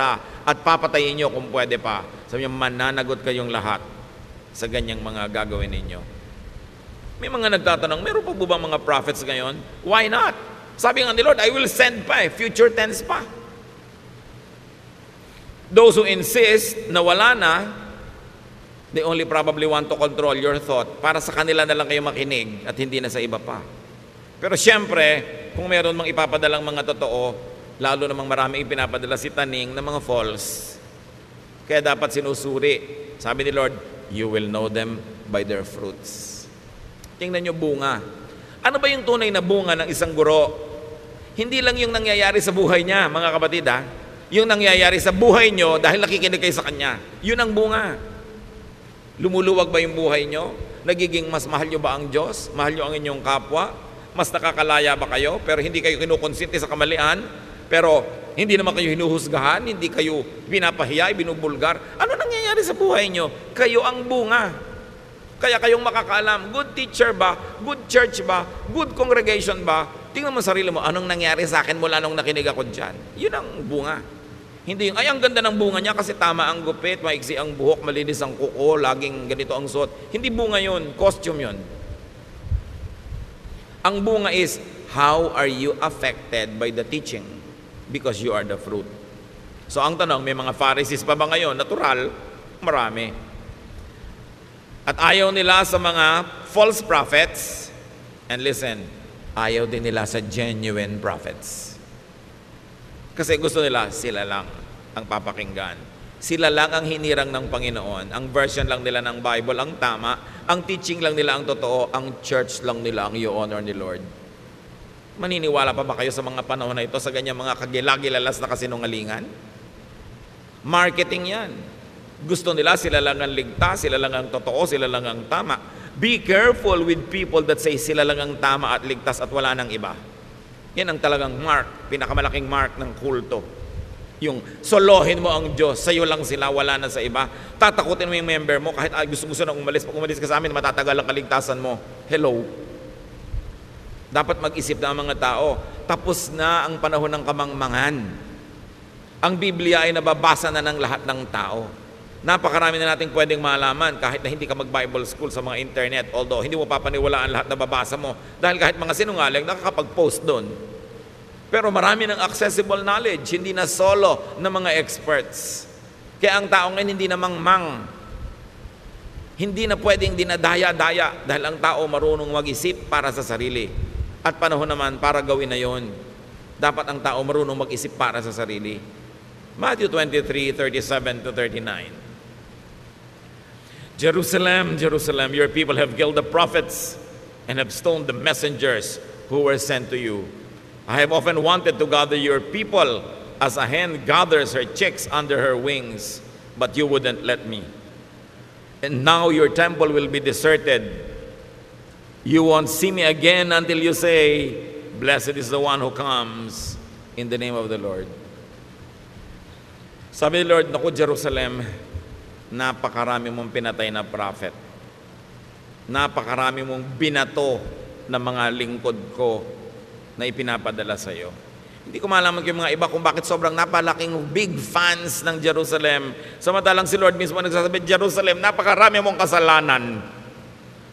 at papatayin nyo kung pwede pa. Sabi nyo, mananagot kayong lahat sa ganyang mga gagawin ninyo. May mga nagtatanong, meron pa ba mga prophets ngayon? Why not? Sabi nga ni Lord, I will send pa future tense pa. Those who insist na wala na, they only probably want to control your thought para sa kanila na lang kayo makinig at hindi na sa iba pa. Pero siyempre, kung meron mang ipapadalang mga totoo, lalo namang marami ipinapadala si Taning na mga false. Kaya dapat sinusuri. Sabi ni Lord, you will know them by their fruits. Tingnan nyo bunga. Ano ba yung tunay na bunga ng isang guro? Hindi lang yung nangyayari sa buhay niya, mga kapatid ha. Yung nangyayari sa buhay nyo dahil nakikinig kayo sa kanya. Yun ang bunga. Lumuluwag ba yung buhay nyo? Nagiging mas mahal nyo ba ang Diyos? Mahal nyo ang inyong kapwa? Mas nakakalaya ba kayo? Pero hindi kayo kinukonsinte sa kamalian? Pero hindi naman kayo hinuhusgahan? Hindi kayo pinapahiya, binubulgar? Ano nangyayari sa buhay nyo? Kayo ang bunga. Kaya kayong makakaalam, good teacher ba? Good church ba? Good congregation ba? Tingnan mo sarili mo, anong nangyari sa akin mula nung nakinig ako dyan? Yun ang bunga. Hindi yung, ay ang ganda ng bunga niya kasi tama ang gupit, maiksi ang buhok, malinis ang kuko, laging ganito ang suot. Hindi bunga yun, costume yun. Ang bunga is, how are you affected by the teaching? Because you are the fruit. So ang tanong, may mga Pharisees pa ba ngayon? Natural, marami. At ayaw nila sa mga false prophets. And listen, ayaw din nila sa genuine prophets. Kasi gusto nila, sila lang ang papakinggan. Sila lang ang hinirang ng Panginoon. Ang version lang nila ng Bible ang tama. Ang teaching lang nila ang totoo. Ang church lang nila ang i-honor ni Lord. Maniniwala pa ba kayo sa mga panahon na ito sa ganyang mga kagilagilalas na kasinungalingan? Marketing yan. Gusto nila, sila lang ang ligtas, sila lang ang totoo, sila lang ang tama. Be careful with people that say sila lang ang tama at ligtas at wala nang iba. Yan ang talagang mark, pinakamalaking mark ng kulto. Yung solohin mo ang Diyos, sa'yo lang sila, wala na sa iba. Tatakutin mo yung member mo, kahit gusto-gusto nang umalis. Pag umalis ka sa amin, matatagal ang kaligtasan mo. Hello? Dapat mag-isip na ang mga tao. Tapos na ang panahon ng kamangmangan. Ang Biblia ay nababasa na ng lahat ng tao. Napakarami na natin pwedeng malaman kahit na hindi ka mag-Bible school sa mga internet. Although, hindi mo papaniwalaan lahat na babasa mo. Dahil kahit mga sinungaling, nakakapag-post doon. Pero marami ng accessible knowledge, hindi na solo ng mga experts. Kaya ang tao ngayon hindi na mangmang. Hindi na pwedeng dinadaya-daya dahil ang tao marunong mag-isip para sa sarili. At panahon naman para gawin na yon. Dapat ang tao marunong mag-isip para sa sarili. Matthew 23:37-39. Jerusalem, Jerusalem, your people have killed the prophets and have stoned the messengers who were sent to you. I have often wanted to gather your people as a hen gathers her chicks under her wings, but you wouldn't let me. And now your temple will be deserted. You won't see me again until you say, blessed is the one who comes in the name of the Lord. Sabi ni Lord, naku Jerusalem, napakarami mong pinatay na prophet. Napakarami mong binato na mga lingkod ko na ipinapadala sa iyo. Hindi ko malaman yung mga iba kung bakit sobrang napalaking big fans ng Jerusalem. Samantalang si Lord mismo nagsasabi, Jerusalem, napakarami mong kasalanan.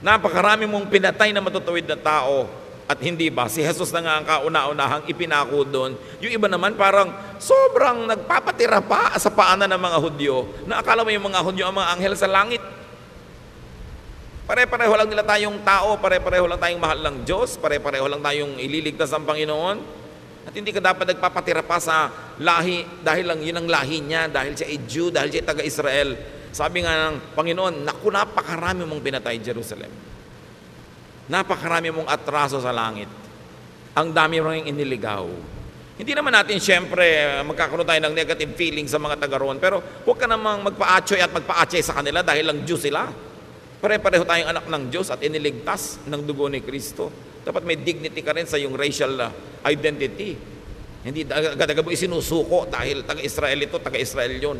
Napakarami mong pinatay na matutuwid na tao. At hindi ba, si Jesus na nga ang kauna-unahang ipinako doon. Yung iba naman parang sobrang nagpapatira pa sa paanan ng mga Hudyo na akala mo yung mga Hudyo ang mga anghel sa langit. Pare-pareho lang nila tayong tao, pare-pareho lang tayong mahal ng Diyos, pare-pareho lang tayong ililigtas ng Panginoon. At hindi ka dapat nagpapatira pa sa lahi dahil lang yun ang lahi niya, dahil siya ay Jew, dahil siya ay taga-Israel. Sabi nga ng Panginoon, naku, napakarami mong pinatay Jerusalem. Napakarami mong atraso sa langit. Ang dami mong iniligaw. Hindi naman natin siyempre magkakaroon tayo ng negative feeling sa mga taga roon, pero huwag ka namang magpa-atsoy at magpa-atsoy sa kanila dahil lang Diyos sila. Pare-pareho tayong anak ng Diyos at iniligtas ng dugo ni Kristo. Dapat may dignity ka rin sa iyong racial identity. Hindi agad-agad mo isinusuko dahil taga-Israel ito, taga-Israel yun.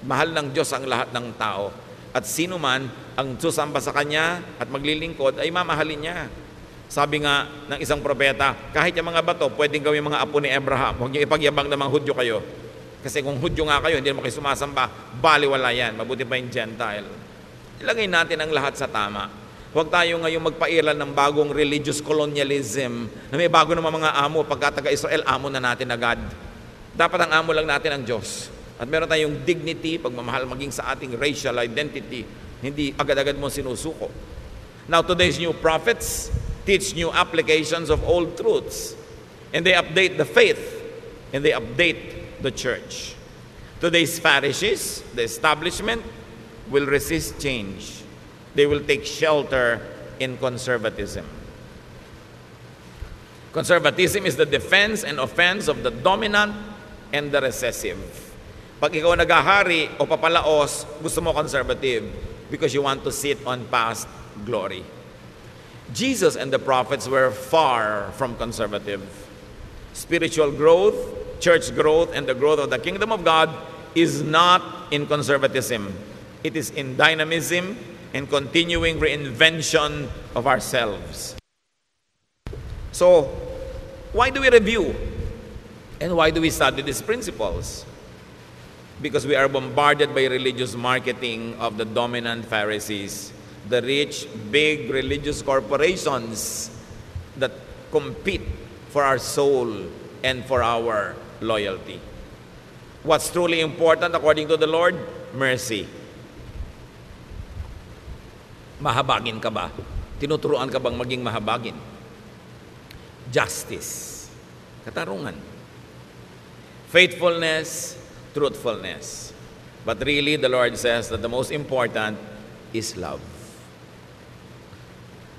Mahal ng Diyos ang lahat ng tao. At sino man ang susamba sa Kanya at maglilingkod ay mamahalin niya. Sabi nga ng isang propeta, kahit yung mga bato, pwedeng gawin mga apo ni Abraham. Huwag niyo ipagyabang na mga Hudyo kayo. Kasi kung Hudyo nga kayo, hindi naman kayo sumasamba, baliwala yan. Mabuti pa yung Gentile. Ilagay natin ang lahat sa tama. Huwag tayo ngayong magpairal ng bagong religious colonialism na may bago naman mga amo. Pagka taga-Israel, amo na natin agad. Dapat ang amo lang natin ang Diyos. At meron tayong dignity, pagmamahal maging sa ating racial identity. Hindi agad-agad mo sinusuko. Now, today's new prophets teach new applications of old truths. And they update the faith. And they update the church. Today's Pharisees, the establishment, will resist change. They will take shelter in conservatism. Conservatism is the defense and offense of the dominant and the recessive. Pag ikaw nagahari o papalaos, gusto mo conservative because you want to sit on past glory. Jesus and the prophets were far from conservative. Spiritual growth, church growth, and the growth of the kingdom of God is not in conservatism. It is in dynamism and continuing reinvention of ourselves. So, why do we review? And why do we study these principles? Because we are bombarded by religious marketing of the dominant Pharisees, the rich, big religious corporations that compete for our soul and for our loyalty. What's truly important according to the Lord? Mercy. Mahabagin ka ba? Tinuturuan ka bang maging mahabagin? Justice. Katarungan. Faithfulness, truthfulness. But really, the Lord says that the most important is love.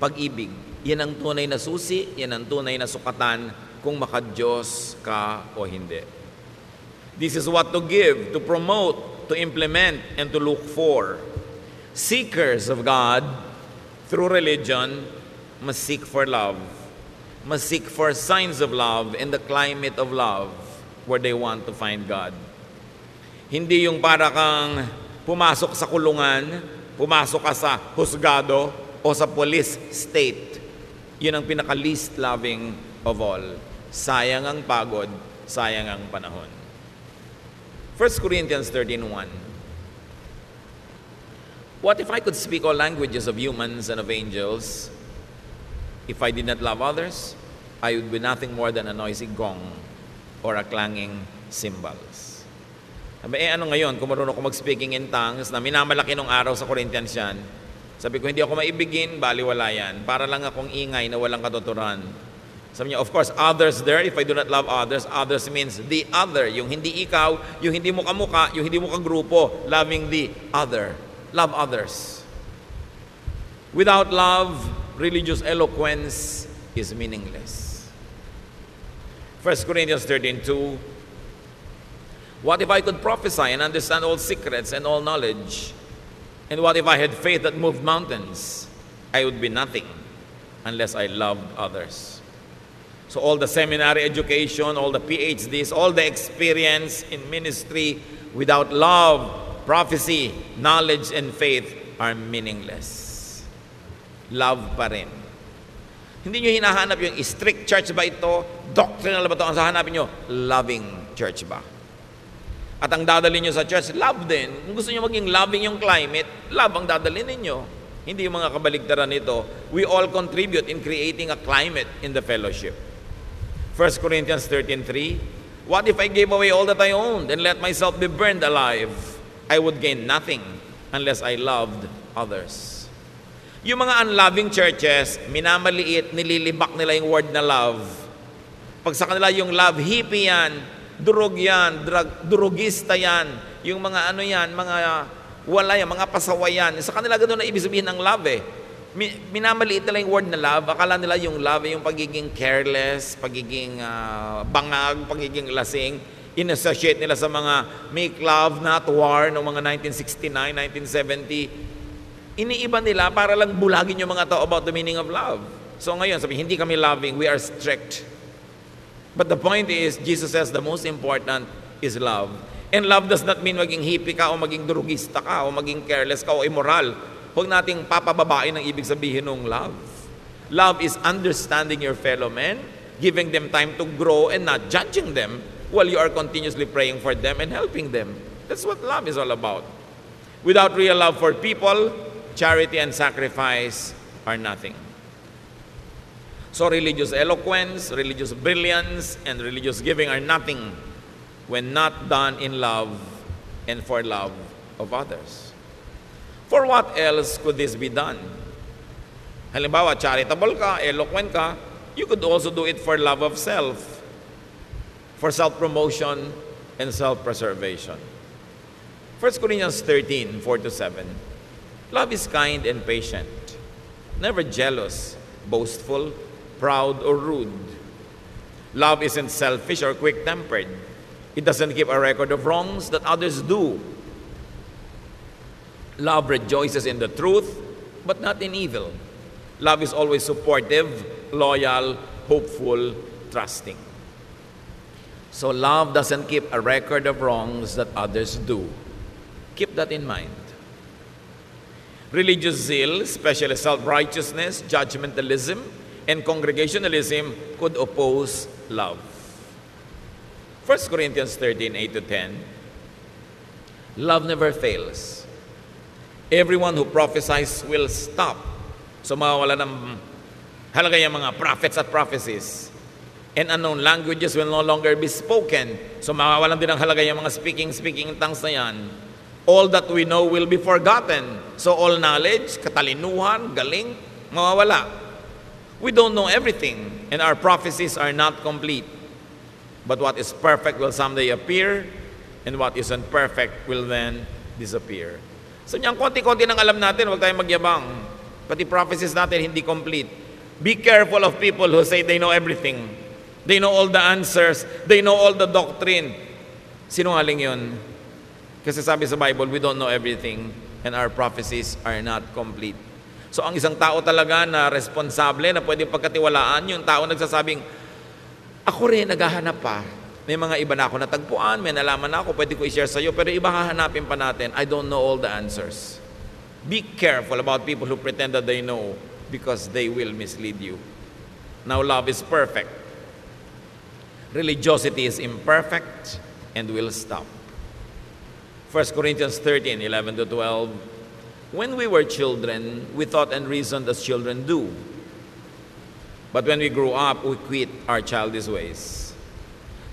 Pag-ibig. Yan ang tunay na susi, yan ang tunay na sukatan kung maka-Diyos ka o hindi. This is what to give, to promote, to implement, and to look for. Seekers of God through religion must seek for love, must seek for signs of love in the climate of love where they want to find God. Hindi yung para kang pumasok sa kulungan, pumasok ka sa husgado o sa police state. Yun ang pinaka-least loving of all. Sayang ang pagod, sayang ang panahon. 1 Corinthians 13:1. What if I could speak all languages of humans and of angels? If I did not love others, I would be nothing more than a noisy gong or a clanging cymbals. Sabi, ano ngayon, kung marunong ko mag-speaking in tongues, na minamalaki nung araw sa Corinthians yan, sabi ko, hindi ako maibigin, baliwala yan. Para lang akong ingay na walang katuturan. Sabi niya, of course, others there, if I do not love others, others means the other. Yung hindi ikaw, yung hindi mo kamuka, yung hindi mo kagrupo, loving the other. Love others. Without love, religious eloquence is meaningless. 1 Corinthians 13:2. What if I could prophesy and understand all secrets and all knowledge? And what if I had faith that moved mountains? I would be nothing unless I loved others. So all the seminary education, all the PhDs, all the experience in ministry, without love, prophecy, knowledge, and faith are meaningless. Love pa rin. Hindi nyo hinahanap yung strict church ba ito? Doctrinal ba ito? Ang hahanapin nyo, loving church ba? At ang dadalhin nyo sa church, love din. Kung gusto nyo maging loving yung climate, love ang dadalhin ninyo. Hindi yung mga kabaligtaran nito. We all contribute in creating a climate in the fellowship. 1 Corinthians 13:3. What if I gave away all that I owned and let myself be burned alive? I would gain nothing unless I loved others. Yung mga unloving churches, minamaliit, nililibak nila yung word na love. Pag sa kanila yung love, hippie yan, durog yan, durugista yan, yung mga ano yan, mga wala yan, mga pasaway yan. Sa kanila gano'n na ibig sabihin ng love eh. Minamaliit nila yung word na love. Akala nila yung love yung pagiging careless, pagiging bangag, pagiging lasing. In-associate nila sa mga make love, not war noong mga 1969, 1970. Iniiba nila para lang bulagin yung mga tao about the meaning of love. So ngayon, sabi, hindi kami loving, we are strict. But the point is, Jesus says the most important is love. And love does not mean maging hippie ka o maging drugista ka o maging careless ka o immoral. Huwag nating papababain ang ibig sabihin ng love. Love is understanding your fellow men, giving them time to grow and not judging them while you are continuously praying for them and helping them. That's what love is all about. Without real love for people, charity and sacrifice are nothing. So religious eloquence, religious brilliance, and religious giving are nothing when not done in love and for love of others. For what else could this be done? Halimbawa, charitable ka, eloquent ka, you could also do it for love of self, for self-promotion and self-preservation. 1 Corinthians 13, 4-7. Love is kind and patient, never jealous, boastful, proud, or rude. Love isn't selfish or quick-tempered. It doesn't keep a record of wrongs that others do. Love rejoices in the truth, but not in evil. Love is always supportive, loyal, hopeful, trusting. So love doesn't keep a record of wrongs that others do. Keep that in mind. Religious zeal, especially self-righteousness, judgmentalism, and congregationalism could oppose love. 1 Corinthians 13, 8-10. Love never fails. Everyone who prophesies will stop. So mawawala ng halaga yung mga prophets at prophecies. And unknown languages will no longer be spoken. So mawawalan din ang halaga yung mga speaking in tongues na yan. All that we know will be forgotten. So all knowledge, katalinuhan, galing, mawawala. We don't know everything, and our prophecies are not complete. But what is perfect will someday appear, and what isn't perfect will then disappear. So niyang konti-konti nang alam natin, huwag tayong magyabang. Pati prophecies natin hindi complete. Be careful of people who say they know everything. They know all the answers. They know all the doctrine. Sinungaling yun. Kasi sabi sa Bible, we don't know everything and our prophecies are not complete. So ang isang tao talaga na responsable, na pwedeng pagkatiwalaan, yung tao nagsasabing, ako rin, naghahanap pa. May mga iba na ako natagpuan, may nalaman na ako, pwede ko i-share sa iyo, pero iba hahanapin pa natin. I don't know all the answers. Be careful about people who pretend that they know because they will mislead you. Now, love is perfect. Religiosity is imperfect and will stop. 1 Corinthians 13, 11-12. When we were children, we thought and reasoned as children do. But when we grew up, we quit our childish ways.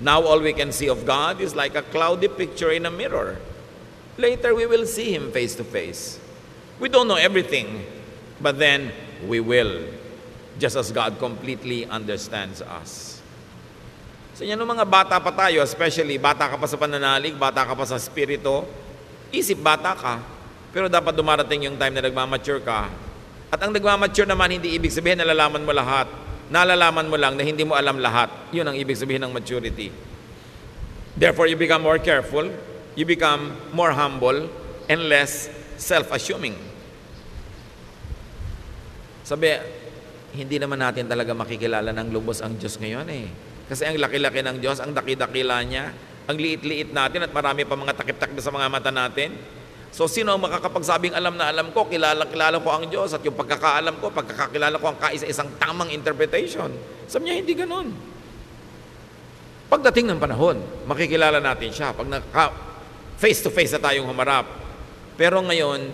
Now all we can see of God is like a cloudy picture in a mirror. Later we will see Him face to face. We don't know everything, but then we will, just as God completely understands us. So yan, nung mga bata pa tayo, especially bata ka pa sa pananalig, bata ka pa sa spirito, isip bata ka, pero dapat dumarating yung time na nagmamature ka. At ang nagmamature naman, hindi ibig sabihin nalalaman mo lahat. Nalalaman mo lang na hindi mo alam lahat. Yun ang ibig sabihin ng maturity. Therefore, you become more careful, you become more humble, and less self-assuming. Sabi, hindi naman natin talaga makikilala ng lubos ang Diyos ngayon eh. Kasi ang laki-laki ng Diyos, ang daki-dakila niya, ang liit-liit natin at marami pa mga takip-takip sa mga mata natin. So sino ang makakapagsabing alam na alam ko, kilala ko ang Diyos at yung pagkakaalam ko, pagkakakilala ko ang kaisa-isang tamang interpretation. Sabi niya, hindi ganun. Pagdating ng panahon, makikilala natin siya. Pag face-to-face na tayong humarap. Pero ngayon,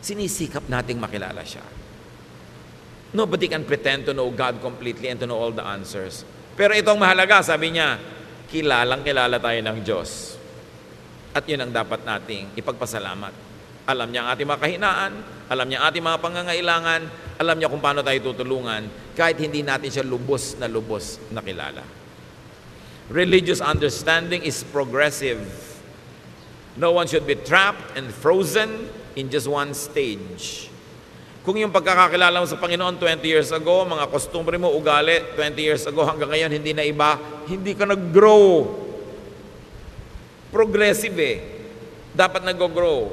sinisikap nating makilala siya. Nobody can pretend to know God completely and to know all the answers. Pero itong mahalaga, sabi niya, kilalang-kilala tayo ng Diyos. At yun ang dapat nating ipagpasalamat. Alam niya ang ating mga kahinaan, alam niya ang ating mga pangangailangan, alam niya kung paano tayo tutulungan, kahit hindi natin siya lubos na kilala. Religious understanding is progressive. No one should be trapped and frozen in just one stage. Kung yung pagkakakilala mo sa Panginoon 20 years ago, mga kostumbre mo, ugali, 20 years ago hanggang ngayon, hindi na iba, hindi ka nag-grow. Progressive eh. Dapat nag-grow.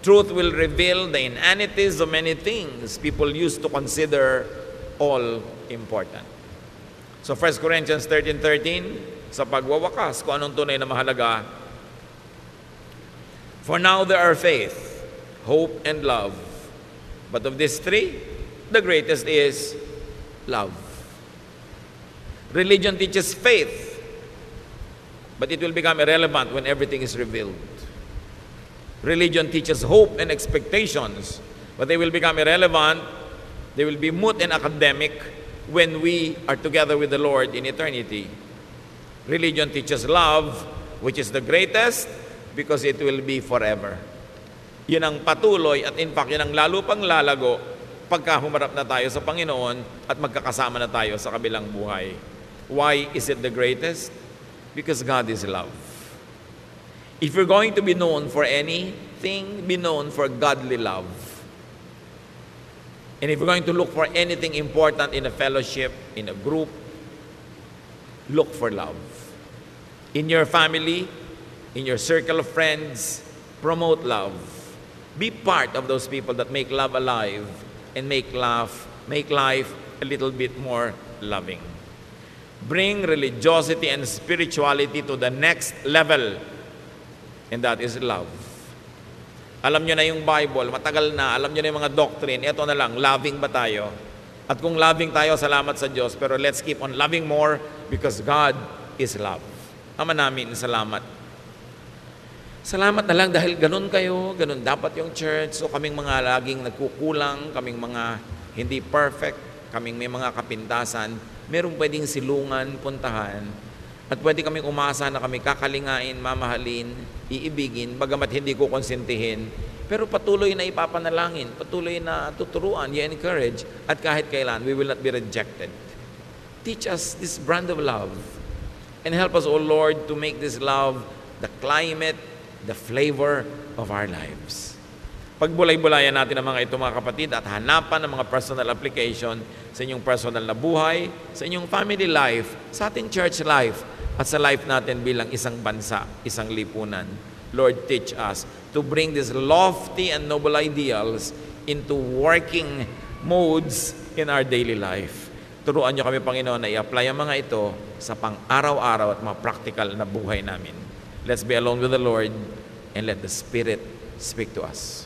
Truth will reveal the inanities of many things people used to consider all important. So 1 Corinthians 13:13, sa pagwawakas, kung anong tunay na mahalaga. For now there are faith, hope, and love. But of these three, the greatest is love. Religion teaches faith, but it will become irrelevant when everything is revealed. Religion teaches hope and expectations, but they will become irrelevant. They will be moot and academic when we are together with the Lord in eternity. Religion teaches love, which is the greatest, because it will be forever. Yun ang patuloy at in fact, yun ang lalo pang lalago pagka humarap na tayo sa Panginoon at magkakasama na tayo sa kabilang buhay. Why is it the greatest? Because God is love. If you're going to be known for anything, be known for godly love. And if you're going to look for anything important in a fellowship, in a group, look for love. In your family, in your circle of friends, promote love. Be part of those people that make love alive and make life a little bit more loving. Bring religiosity and spirituality to the next level, and that is love. Alam nyo na yung Bible, matagal na, alam nyo na yung mga doctrine, ito na lang, loving ba tayo? At kung loving tayo, salamat sa Diyos, pero let's keep on loving more because God is love. Ama namin, salamat. Salamat na lang dahil ganun kayo, ganun dapat yung church. So kaming mga laging nagkukulang, kaming mga hindi perfect, kaming may mga kapintasan, merong pwedeng silungan, puntahan, at pwede kaming umasa na kami kakalingain, mamahalin, iibigin, bagamat hindi ko konsentihin, pero patuloy na ipapanalangin, patuloy na tuturuan, i-encourage, at kahit kailan, we will not be rejected. Teach us this brand of love, and help us, O Lord, to make this love the climate, the flavor of our lives. Pagbulay-bulayan natin ang mga ito, mga kapatid, at hanapan ng mga personal application sa inyong personal na buhay, sa inyong family life, sa ating church life, at sa life natin bilang isang bansa, isang lipunan. Lord, teach us to bring these lofty and noble ideals into working modes in our daily life. Turuan niyo kami, Panginoon, na i-apply ang mga ito sa pang-araw-araw at mga practical na buhay namin. Let's be alone with the Lord and let the Spirit speak to us.